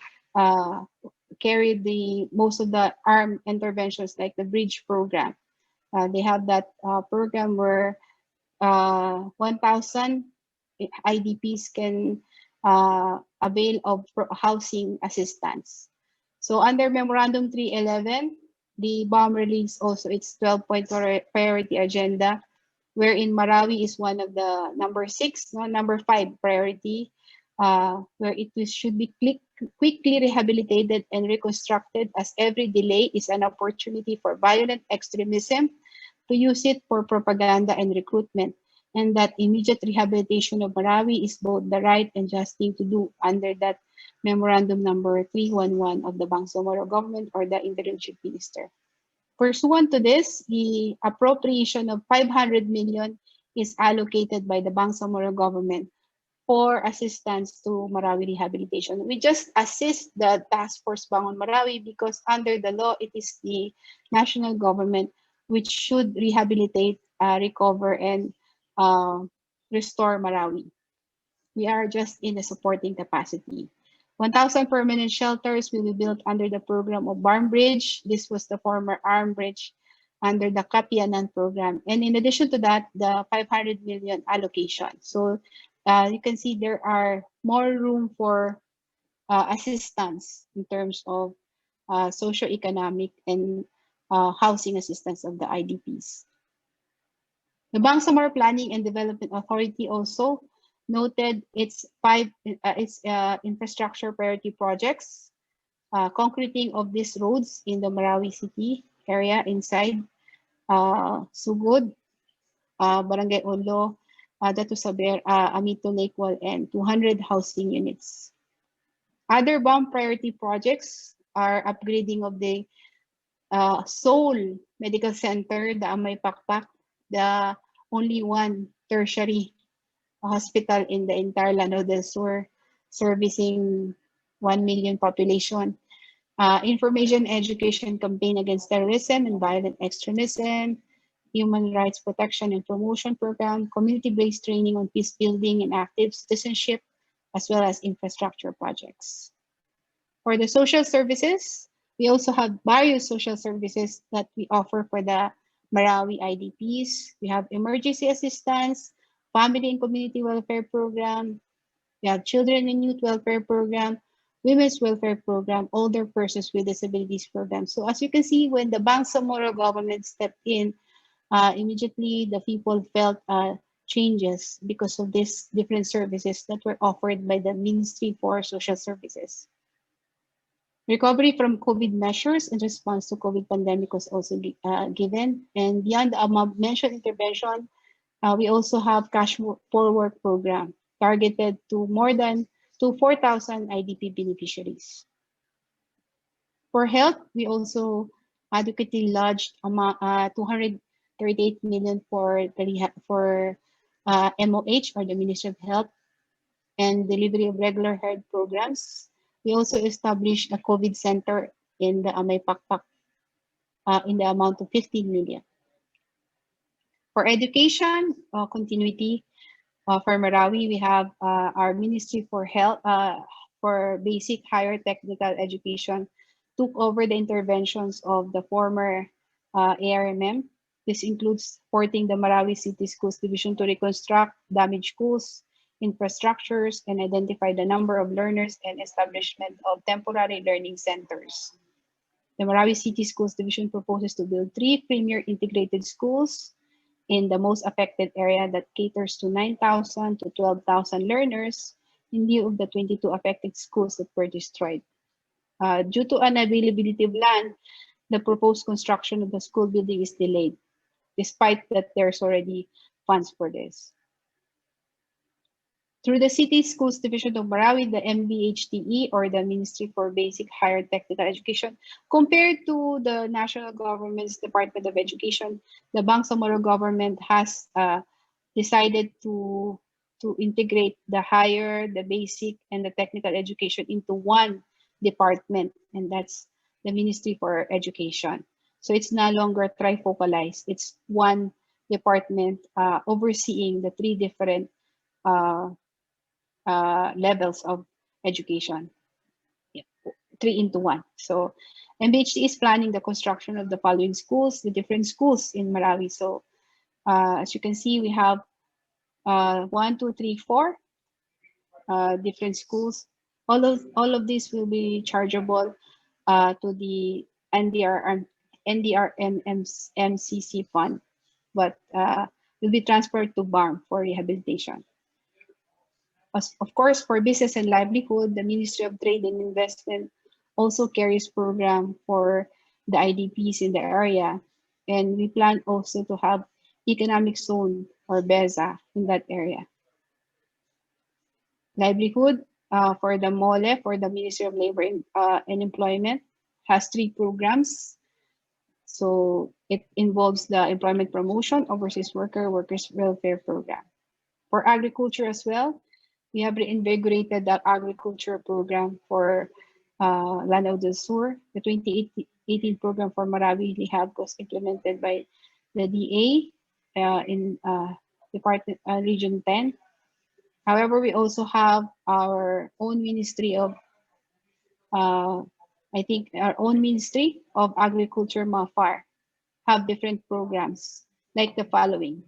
carried most of the armed interventions like the bridge program. They have that program where 1,000 IDPs can avail of housing assistance. So under Memorandum 311, the BARM released also its 12-point priority agenda, wherein Marawi is one of the number 5 priority, where it should be quickly rehabilitated and reconstructed, as every delay is an opportunity for violent extremism to use it for propaganda and recruitment, and that immediate rehabilitation of Marawi is both the right and just thing to do under that Memorandum number 311 of the Bangsamoro government or the interim chief minister. Pursuant to this, the appropriation of 500 million is allocated by the Bangsamoro government for assistance to Marawi rehabilitation. We just assist the Task Force Bangon Marawi because under the law, it is the national government which should rehabilitate, recover, and restore Marawi. We are just in the supporting capacity. 1,000 permanent shelters will be built under the program of BARM Bridge. This was the former ARM Bridge under the Kapianan program. And in addition to that, the 500 million allocation. So you can see there are more room for assistance in terms of socio-economic and housing assistance of the IDPs. The Bangsamoro Planning and Development Authority also noted its infrastructure priority projects, concreting of these roads in the Marawi City area inside Sugod, Barangay Olo, Datu Saber, Amito Lakewal, and 200 housing units. Other BAM priority projects are upgrading of the Seoul Medical Center, the Amay Pakpak, the only one tertiary hospital in the entire Lanao del Sur, servicing 1 million population. Information education campaign against terrorism and violent extremism, human rights protection and promotion program, community-based training on peace building and active citizenship, as well as infrastructure projects. For the social services, we also have various social services that we offer for the Marawi IDPs. We have emergency assistance, family and community welfare program. We have children and youth welfare program, women's welfare program, older persons with disabilities program. So as you can see, when the Bangsamoro government stepped in, immediately the people felt changes because of these different services that were offered by the Ministry for Social Services. Recovery from COVID measures in response to COVID pandemic was also given. And beyond the above-mentioned intervention, we also have cash for work program targeted to more than 4,000 IDP beneficiaries. For health, we also adequately lodged 238 million for MOH, or the Ministry of Health, and delivery of regular health programs. We also established a COVID center in the Amay Pakpak in the amount of 15 million. For education continuity, for Marawi, we have our Ministry for Health, for basic higher technical education, took over the interventions of the former ARMM. This includes supporting the Marawi City Schools Division to reconstruct damaged schools, infrastructures, and identify the number of learners and establishment of temporary learning centers. The Marawi City Schools Division proposes to build 3 premier integrated schools in the most affected area that caters to 9,000 to 12,000 learners in lieu of the 22 affected schools that were destroyed. Due to unavailability of land, the proposed construction of the school building is delayed, despite that there's already funds for this. Through the City Schools Division of Marawi, the MBHTE, or the Ministry for Basic Higher Technical Education, compared to the national government's Department of Education, the Bangsamoro government has decided to integrate the higher, the basic, and the technical education into one department, and that's the Ministry for Education. So it's no longer trifocalized. It's one department overseeing the 3 different levels of education, 3 into 1. So MBHT is planning the construction of the following schools, the different schools in Marawi. So as you can see, we have 1, 2, 3, 4 different schools. All of these will be chargeable to the NDRMMCC fund, but will be transferred to BARM for rehabilitation. Of course, for business and livelihood, the Ministry of Trade and Investment also carries program for the IDPs in the area. And we plan also to have economic zone, or BEZA, in that area. Livelihood, for the MOLE, for the Ministry of Labor and Employment, has 3 programs. So it involves the employment promotion, overseas workers welfare program. For agriculture as well, we have reinvigorated that agriculture program for Lanao del Sur. The 2018 program for Marawi Rehab was implemented by the DA in Department Region 10. However, we also have our own Ministry of, our own Ministry of Agriculture, MAFAR, have different programs like the following.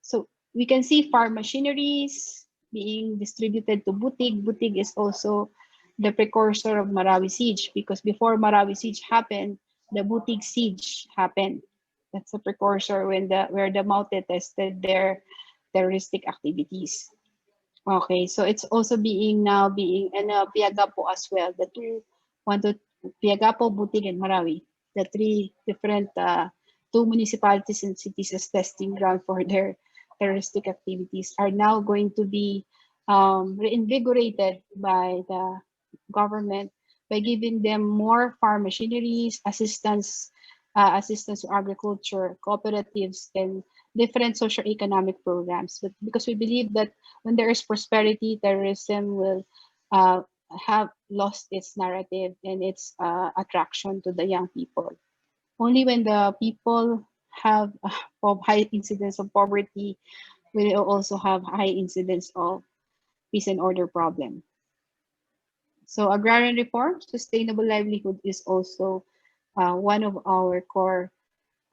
So we can see farm machineries being distributed to Butig. Butig is also the precursor of Marawi siege, because before Marawi siege happened, the Butig siege happened. That's a precursor where the Maute tested their terroristic activities. Okay, so it's also being and Piagapo as well. The 2 Piagapo, Butig, and Marawi, the 3 different 2 municipalities and cities as testing ground for their terroristic activities are now going to be reinvigorated by the government by giving them more farm machineries, assistance to agriculture, cooperatives, and different socio-economic programs. But because we believe that when there is prosperity, terrorism will have lost its narrative and its attraction to the young people. Only when the people have high incidence of poverty, will also have high incidence of peace and order problem. So agrarian reform, sustainable livelihood is also one of our core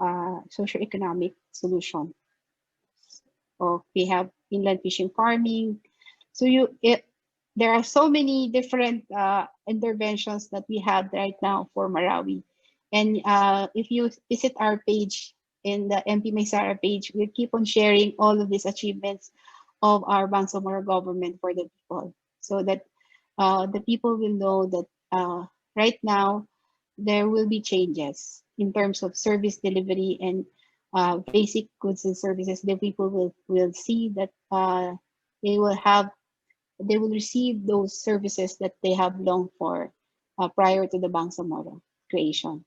socioeconomic solution. We have inland fishing farming. So there are so many different interventions that we have right now for Marawi. And if you visit our page, in the MP Maisara page, we keep on sharing all of these achievements of our Bangsamoro government for the people, so that the people will know that right now, there will be changes in terms of service delivery and basic goods and services. The people will see that they will have they will receive those services that they have longed for prior to the Bangsamoro creation.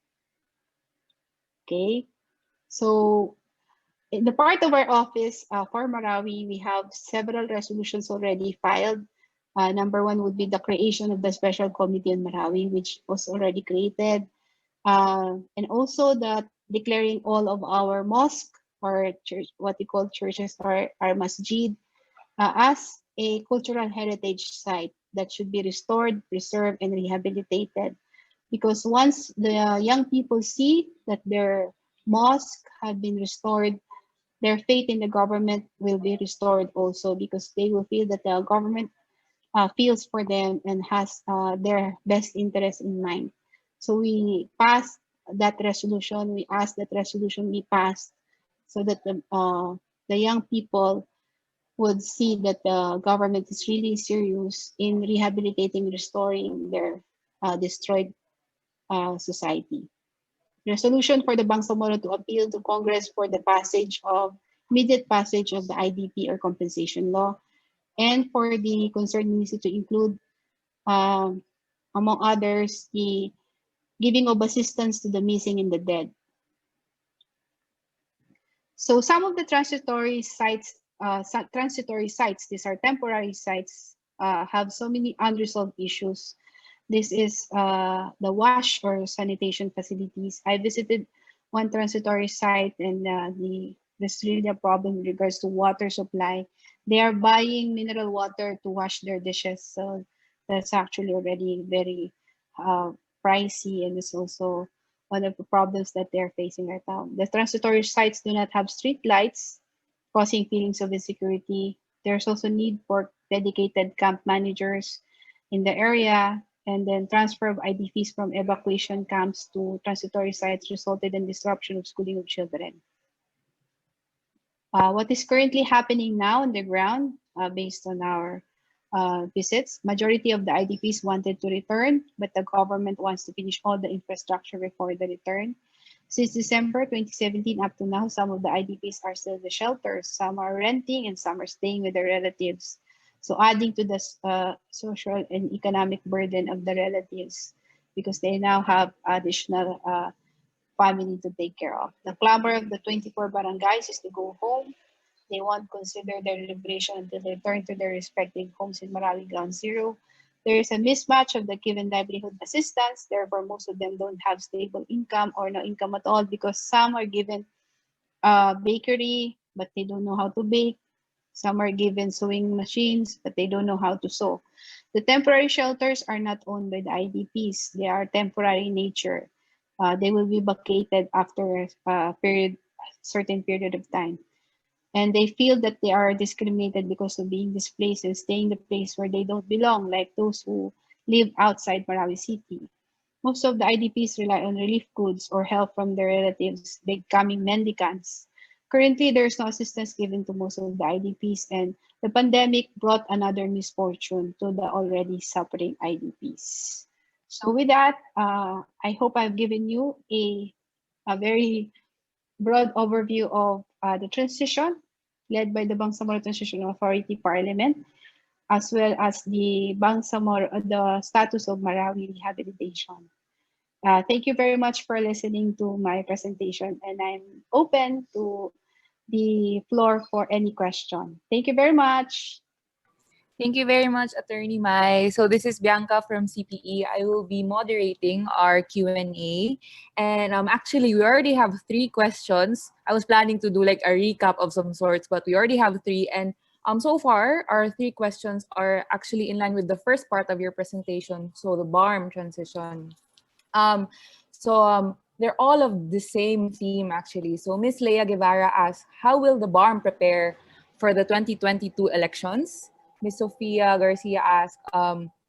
Okay, so in the part of our office for Marawi, we have several resolutions already filed. Number one would be the creation of the special committee on Marawi, which was already created, and also the declaring all of our mosque or church, what we call churches or our masjid, as a cultural heritage site that should be restored, preserved, and rehabilitated. Because once the young people see that their mosque have been restored, their faith in the government will be restored also, because they will feel that the government feels for them and has their best interest in mind. So we passed that resolution. We asked that resolution be passed so that the young people would see that the government is really serious in rehabilitating, restoring their destroyed society. Resolution for the Bangsamoro to appeal to Congress for the immediate passage of the IDP or compensation law, and for the concerned ministry to include, among others, the giving of assistance to the missing and the dead. So some of the transitory sites, these are temporary sites, have so many unresolved issues. This is the wash or sanitation facilities. I visited one transitory site, and there's really a problem with regards to water supply. They are buying mineral water to wash their dishes, so that's actually already very pricey, and it's also one of the problems that they're facing right now. The transitory sites do not have street lights, causing feelings of insecurity. There's also need for dedicated camp managers in the area, and then transfer of IDPs from evacuation camps to transitory sites resulted in disruption of schooling of children. What is currently happening now on the ground, based on our visits, majority of the IDPs wanted to return, but the government wants to finish all the infrastructure before the return. Since December 2017 up to now, some of the IDPs are still in the shelters. Some are renting and some are staying with their relatives. So adding to the social and economic burden of the relatives, because they now have additional family to take care of. The clamor of the 24 barangays is to go home. They won't consider their liberation until they return to their respective homes in Marawi Ground Zero. There is a mismatch of the given livelihood assistance. Therefore, most of them don't have stable income or no income at all, because some are given bakery, but they don't know how to bake. Some are given sewing machines, but they don't know how to sew. The temporary shelters are not owned by the IDPs. They are temporary in nature. They will be vacated after a certain period of time. And they feel that they are discriminated because of being displaced and staying in the place where they don't belong, like those who live outside Marawi City. Most of the IDPs rely on relief goods or help from their relatives, becoming mendicants. Currently, there's no assistance given to most of the IDPs, and the pandemic brought another misfortune to the already suffering IDPs. So with that, I hope I've given you a very broad overview of the transition led by the Bangsamoro Transition Authority Parliament, as well as the status of Marawi rehabilitation. Thank you very much for listening to my presentation, and I'm open to the floor for any question. Thank you very much. Thank you very much, Attorney Mai. So this is Bianca from CPE. I will be moderating our Q&A. And actually, we already have 3 questions. I was planning to do like a recap of some sorts, but we already have 3. And so far, our 3 questions are actually in line with the first part of your presentation, so the BARM transition. They're all of the same theme, actually. So Ms. Leia Guevara asks, how will the BARM prepare for the 2022 elections? Ms. Sofia Garcia asked,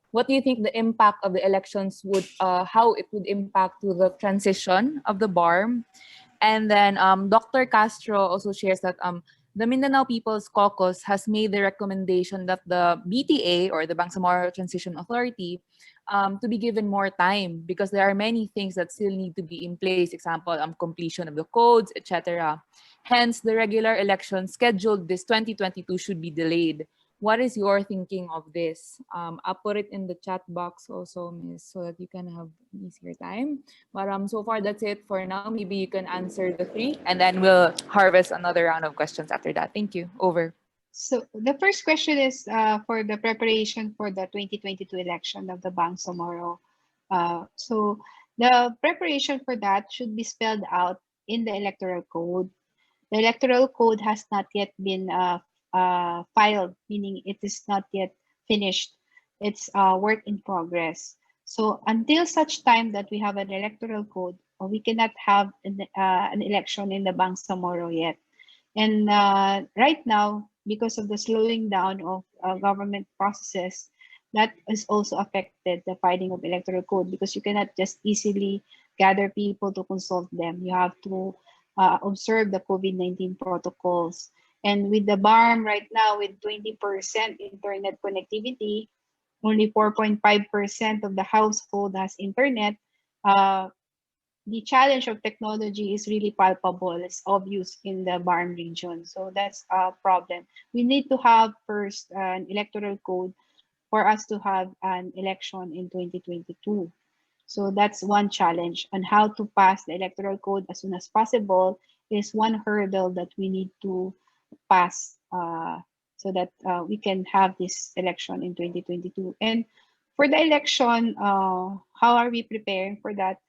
what do you think the impact of the elections would, how it would impact to the transition of the BARM? And then Dr. Castro also shares that the Mindanao People's Caucus has made the recommendation that the BTA, or the Bangsamoro Transition Authority, to be given more time because there are many things that still need to be in place. Example, completion of the codes, etc. Hence, the regular election scheduled this 2022 should be delayed. What is your thinking of this? I'll put it in the chat box also, Miss, so that you can have easier time. But so far, that's it for now. Maybe you can answer the three, and then we'll harvest another round of questions after that. Thank you. Over. So the first question is for the preparation for the 2022 election of the Bangsamoro. So the preparation for that should be spelled out in the electoral code. The electoral code has not yet been filed, meaning it is not yet finished. It's a work in progress. So until such time that we have an electoral code, we cannot have an election in the Bangsamoro yet. And right now, because of the slowing down of government processes, that has also affected the filing of electoral code, because you cannot just easily gather people to consult them. You have to observe the COVID-19 protocols. And with the BARM right now, with 20% internet connectivity, only 4.5% of the household has internet. The challenge of technology is really palpable. It's obvious in the BARM region. So that's a problem. We need to have first an electoral code for us to have an election in 2022. So that's one challenge. And how to pass the electoral code as soon as possible is one hurdle that we need to pass so that we can have this election in 2022. And for the election, how are we preparing for that?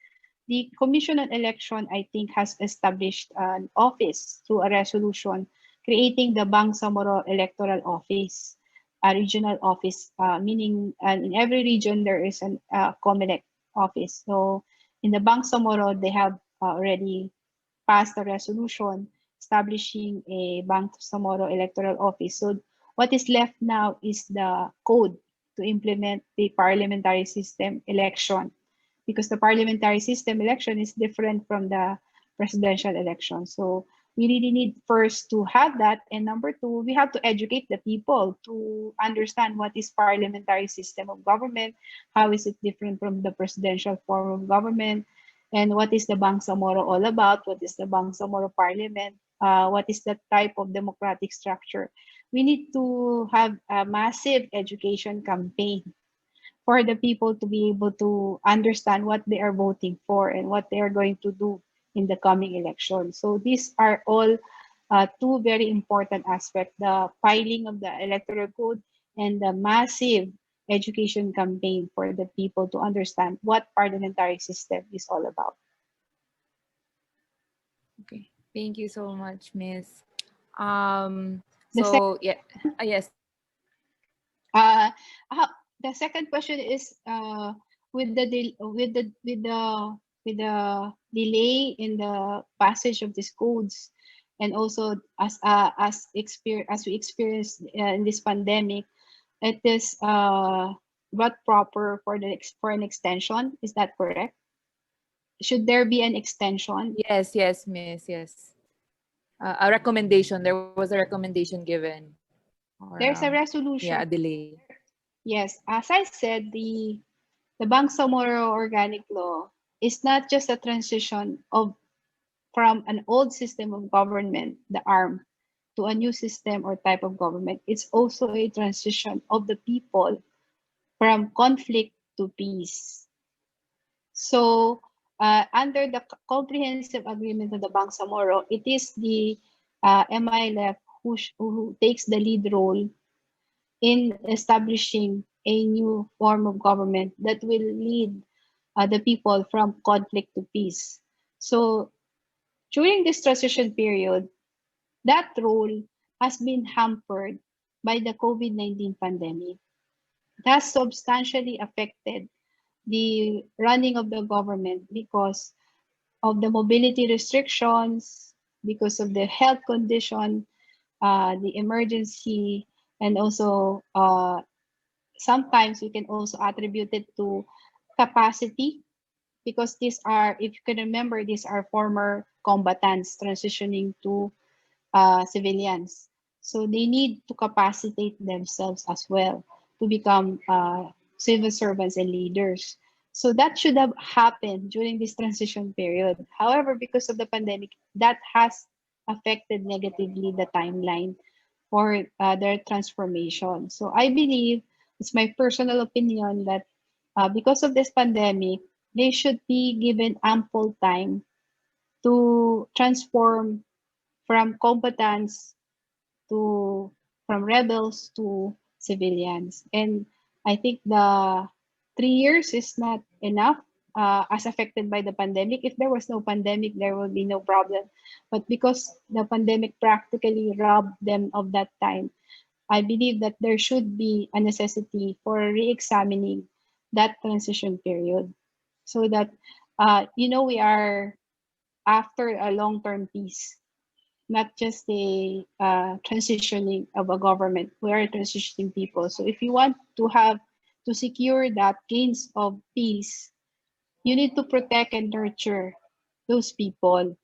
The Commission on Election, I think, has established an office through a resolution creating the Bangsamoro Electoral Office, a regional office, meaning in every region there is an COMELEC office. So in the Bangsamoro, they have already passed a resolution establishing a Bangsamoro Electoral Office. So what is left now is the code to implement the parliamentary system election, because the parliamentary system election is different from the presidential election. So we really need first to have that. And number two, we have to educate the people to understand what is parliamentary system of government, how is it different from the presidential form of government, and what is the Bangsamoro all about, what is the Bangsamoro Parliament, what is the type of democratic structure. We need to have a massive education campaign for the people to be able to understand what they are voting for and what they are going to do in the coming election. So these are all two very important aspects: the filing of the electoral code and the massive education campaign for the people to understand what parliamentary system is all about. Okay. Thank you so much, Miss. The Yeah, yes. Uh, the second question is with the delay in the passage of these codes, and also as we experienced in this pandemic, it is not proper for an extension. Is that correct? Should there be an extension? Yes, Miss. Yes. A recommendation. There was a recommendation given. Or, There's a yeah, resolution. a delay. Yes, as I said, the Bangsamoro Organic Law is not just a transition from an old system of government, the ARM, to a new system or type of government. It's also a transition of the people from conflict to peace. So under the comprehensive agreement of the Bangsamoro, it is the MILF who takes the lead role in establishing a new form of government that will lead the people from conflict to peace. So during this transition period, that role has been hampered by the COVID-19 pandemic. It has substantially affected the running of the government because of the mobility restrictions, because of the health condition, the emergency, and also sometimes we can also attribute it to capacity, because these are, if you can remember, these are former combatants transitioning to civilians. So they need to capacitate themselves as well to become civil servants and leaders. So that should have happened during this transition period. However, because of the pandemic, that has affected negatively the timeline for their transformation. So I believe, it's my personal opinion, that because of this pandemic, they should be given ample time to transform from combatants to from rebels to civilians. And I think the 3 years is not enough as affected by the pandemic. If there was no pandemic, there would be no problem. But because the pandemic practically robbed them of that time, I believe that there should be a necessity for re-examining that transition period so that, we are after a long-term peace, not just a transitioning of a government. We are transitioning people. So if you want to secure that gains of peace, you need to protect and nurture those people,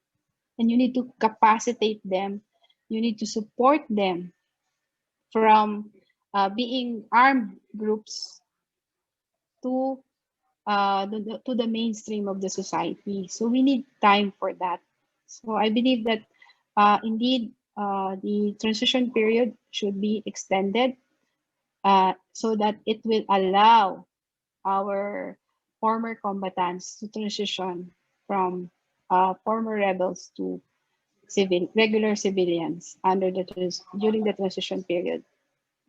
and you need to capacitate them. You need to support them from being armed groups to to the mainstream of the society. So we need time for that. So I believe that indeed the transition period should be extended so that it will allow our former combatants to transition from former rebels to regular civilians during the transition period.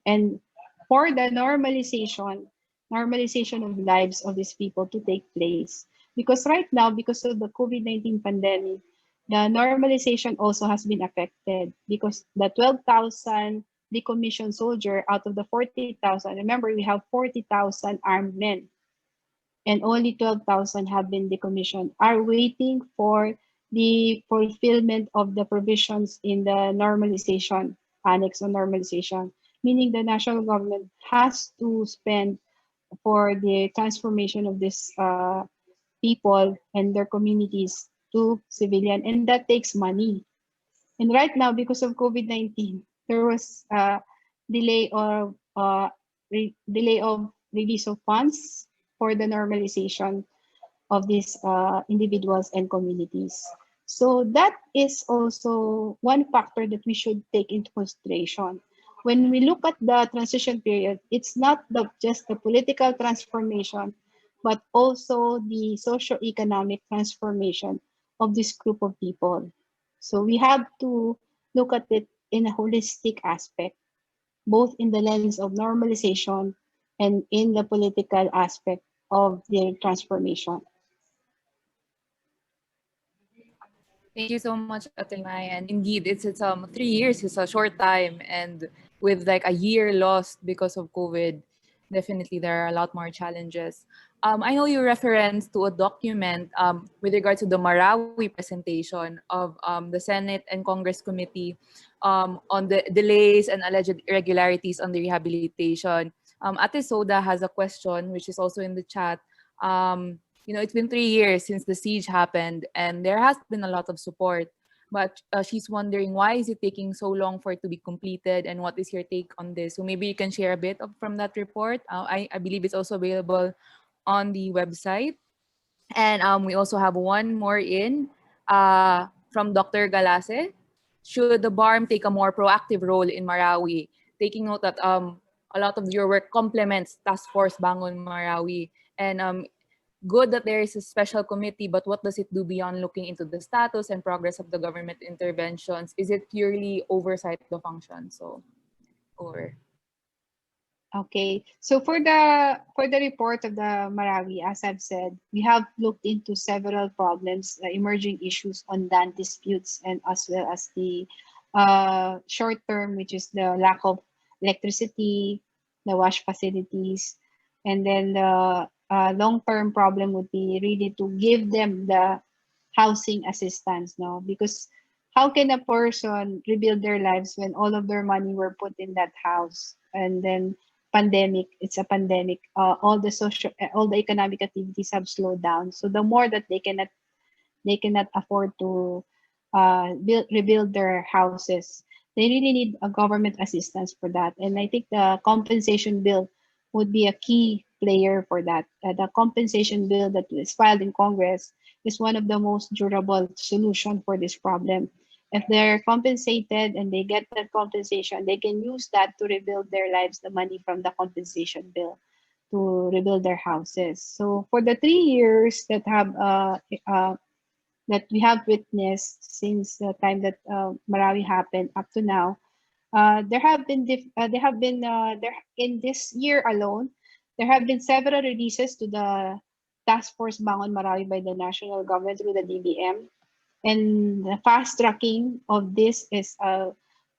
And for the normalization of lives of these people to take place. Because right now, because of the COVID-19 pandemic, the normalization also has been affected because the 12,000 decommissioned soldier out of the 40,000, remember we have 40,000 armed men and only 12,000 have been decommissioned, are waiting for the fulfillment of the provisions in the normalization, annex on normalization, meaning the national government has to spend for the transformation of these people and their communities to civilian, and that takes money. And right now, because of COVID-19, there was a delay of delay of release of funds for the normalization of these individuals and communities. So that is also one factor that we should take into consideration. When we look at the transition period, it's not just the political transformation, but also the socio-economic transformation of this group of people. So we have to look at it in a holistic aspect, both in the lens of normalization and in the political aspect of their transformation. Thank you so much, Ate Mai. And indeed, it's 3 years is a short time, and with like a year lost because of COVID, definitely there are a lot more challenges. I know you referenced to a document with regard to the Marawi presentation of the Senate and Congress Committee on the delays and alleged irregularities on the rehabilitation. Ate Soda has a question, which is also in the chat. It's been 3 years since the siege happened, and there has been a lot of support. But she's wondering, why is it taking so long for it to be completed, and what is your take on this? So maybe you can share a bit from that report. I believe it's also available on the website. And we also have one more from Dr. Galase. Should the BARM take a more proactive role in Marawi? Taking note that a lot of your work complements Task Force Bangon Marawi. And good that there is a special committee, but what does it do beyond looking into the status and progress of the government interventions? Is it purely oversight the function? Or Okay, so for the report of the Marawi, as I've said, we have looked into several problems, emerging issues on land disputes, and as well as the short term, which is the lack of electricity, the wash facilities, and then the long-term problem would be really to give them the housing assistance, no? Because how can a person rebuild their lives when all of their money were put in that house, and then it's a pandemic, all the economic activities have slowed down. So the more that they cannot afford to rebuild their houses. They really need a government assistance for that. And I think the compensation bill would be a key player for that. The compensation bill that is filed in Congress is one of the most durable solution for this problem. If they're compensated and they get that compensation, they can use that to rebuild their lives, the money from the compensation bill to rebuild their houses. So for the 3 years that we have witnessed since the time that Marawi happened up to now, there in this year alone, there have been several releases to the Task Force Bangon Marawi by the national government through the DBM. And the fast tracking of this is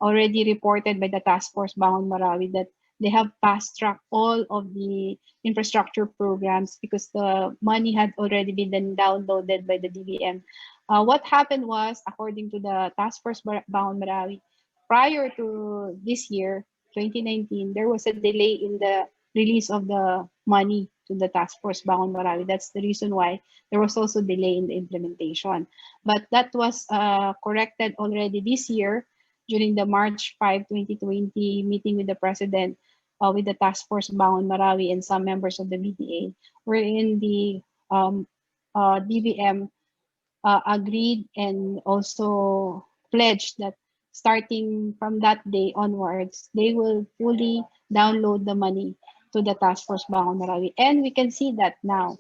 already reported by the Task Force Bangon Marawi that they have fast tracked all of the infrastructure programs because the money had already been downloaded by the DBM. What happened was, according to the Task Force Bangon Marawi, prior to this year, 2019, there was a delay in the release of the money to the Task Force Bangon Marawi. That's the reason why there was also delay in the implementation. But that was corrected already this year during the March 5, 2020 meeting with the President with the Task Force Bangon Marawi and some members of the BTA, wherein the DBM agreed and also pledged that starting from that day onwards, they will fully download the money to the Task Force Bangon Marawi. And we can see that now.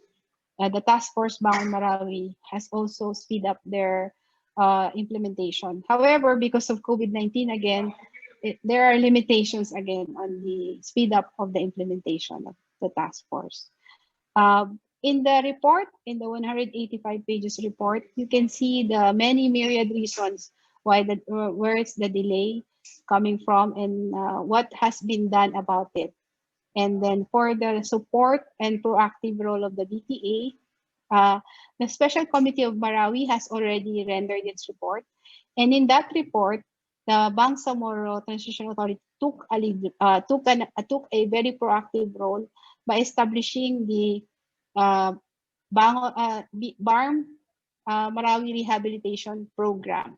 The Task Force Bangon Marawi has also speed up their implementation. However, because of COVID-19 again, there are limitations again on the speed up of the implementation of the task force. In the report, in the 185 pages report, you can see the many myriad reasons why where is the delay coming from and what has been done about it. And then for the support and proactive role of the BTA, the Special Committee of Marawi has already rendered its report. And in that report, the Bangsamoro Transition Authority took a very proactive role by establishing the BARM Marawi Rehabilitation Program,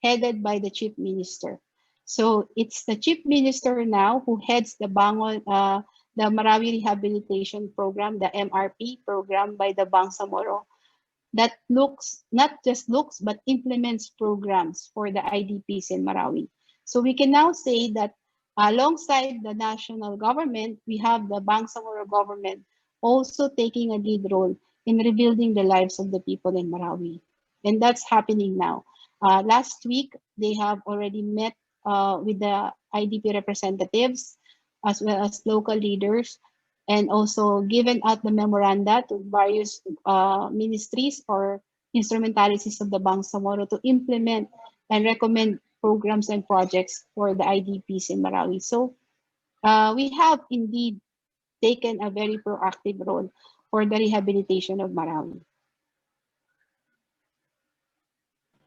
headed by the Chief Minister. So it's the Chief Minister now who heads the Marawi Rehabilitation Program, the MRP program by the Bangsamoro, that not just looks, but implements programs for the IDPs in Marawi. So we can now say that alongside the national government, we have the Bangsamoro government also taking a lead role in rebuilding the lives of the people in Marawi. And that's happening now. Last week, they have already met with the IDP representatives as well as local leaders and also given out the memoranda to various ministries or instrumentalities of the Bangsamoro to implement and recommend programs and projects for the IDPs in Marawi. So we have indeed taken a very proactive role for the rehabilitation of Marawi.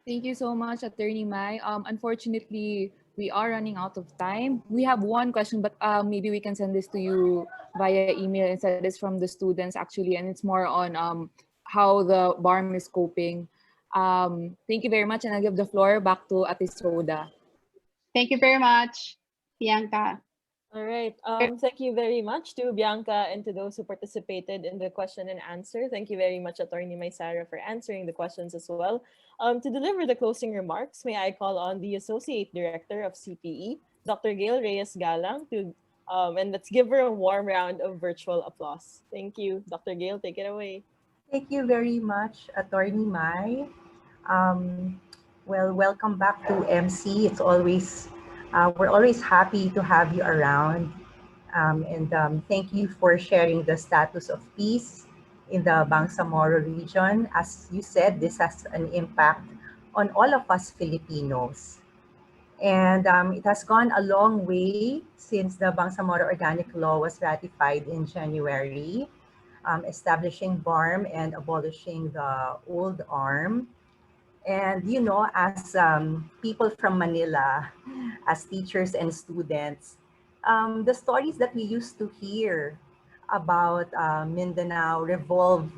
Thank you so much, Attorney Mai. Unfortunately, we are running out of time. We have one question, but maybe we can send this to you via email instead. It's from the students actually, and it's more on how the BARM is coping. Thank you very much, and I'll give the floor back to Ate Soda. Thank you very much, Bianca. All right. Thank you very much to Bianca and to those who participated in the question and answer. Thank you very much, Attorney Maisara, for answering the questions as well. To deliver the closing remarks, may I call on the Associate Director of CPE, Dr. Gail Reyes Galang, and let's give her a warm round of virtual applause. Thank you. Dr. Gail, take it away. Thank you very much, Attorney Mai. Well, welcome back to MC. It's always we're always happy to have you around, and thank you for sharing the status of peace in the Bangsamoro region. As you said, this has an impact on all of us Filipinos, and it has gone a long way since the Bangsamoro Organic Law was ratified in January. Establishing BARM and abolishing the old ARM. And, you know, as people from Manila, as teachers and students, the stories that we used to hear about Mindanao revolve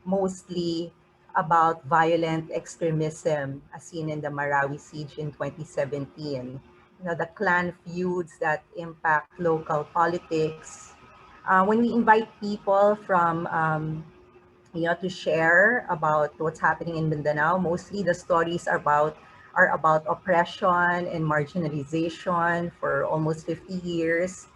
mostly about violent extremism as seen in the Marawi siege in 2017. The clan feuds that impact local politics. When we invite people from to share about what's happening in Mindanao. Mostly the stories are about oppression and marginalization for almost 50 years,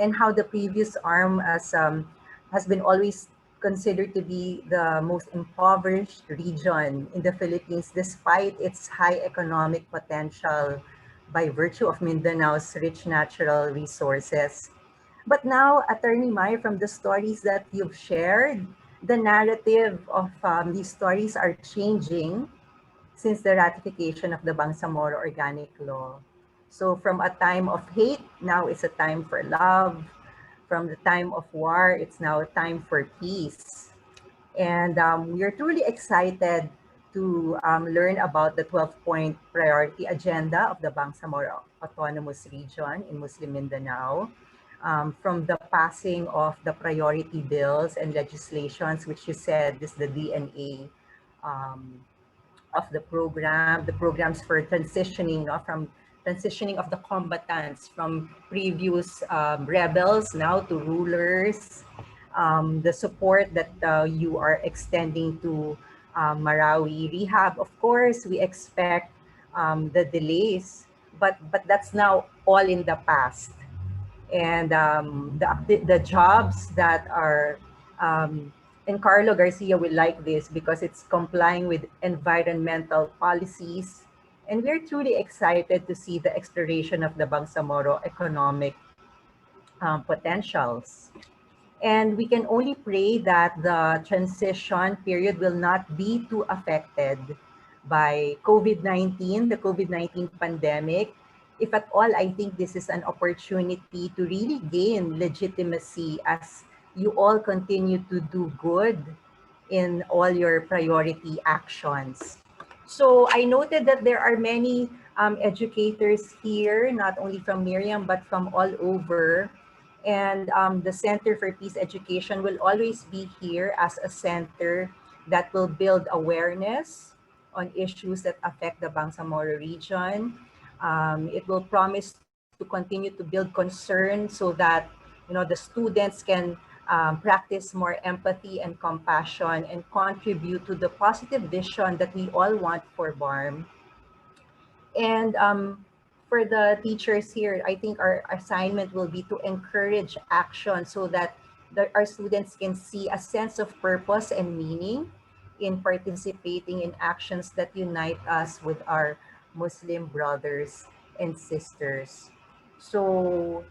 and how the previous arm has been always considered to be the most impoverished region in the Philippines, despite its high economic potential by virtue of Mindanao's rich natural resources. But now, Attorney Mai, from the stories that you've shared, the narrative of these stories are changing since the ratification of the Bangsamoro Organic Law. So from a time of hate, now it's a time for love. From the time of war, it's now a time for peace. And we are truly excited to learn about the 12-point priority agenda of the Bangsamoro Autonomous Region in Muslim Mindanao. From the passing of the priority bills and legislations, which you said is the DNA um, of the programs for transitioning, no, from transitioning of the combatants from previous rebels now to rulers, the support that you are extending to Marawi Rehab. Of course, we expect the delays, but that's now all in the past. And the jobs that are and Carlo Garcia will like this because it's complying with environmental policies. And we're truly excited to see the exploration of the Bangsamoro economic potentials. And we can only pray that the transition period will not be too affected by COVID-19, the COVID-19 pandemic. If at all, I think this is an opportunity to really gain legitimacy as you all continue to do good in all your priority actions. So I noted that there are many educators here, not only from Miriam, but from all over. And the Center for Peace Education will always be here as a center that will build awareness on issues that affect the Bangsamoro region. It will promise to continue to build concern so that the students can practice more empathy and compassion and contribute to the positive vision that we all want for BARM. And for the teachers here, I think our assignment will be to encourage action so that our students can see a sense of purpose and meaning in participating in actions that unite us with our Muslim brothers and sisters. So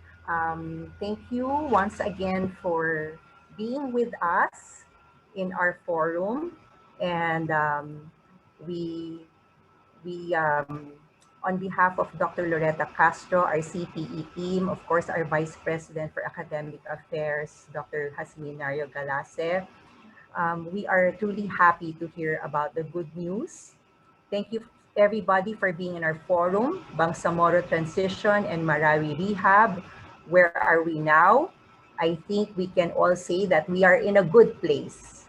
thank you once again for being with us in our forum. And we on behalf of Dr. Loretta Castro, our CPE team, of course, our Vice President for Academic Affairs, Dr. Jasminario Galase, we are truly happy to hear about the good news. Thank you, everybody, for being in our forum, Bangsamoro Transition and Marawi Rehab. Where are we now? I think we can all say that we are in a good place,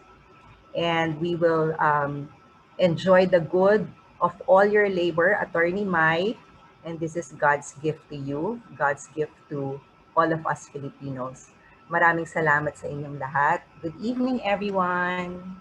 and we will enjoy the good of all your labor, Attorney Mai, and this is God's gift to you, God's gift to all of us Filipinos. Maraming salamat sa inyong lahat. Good evening, everyone.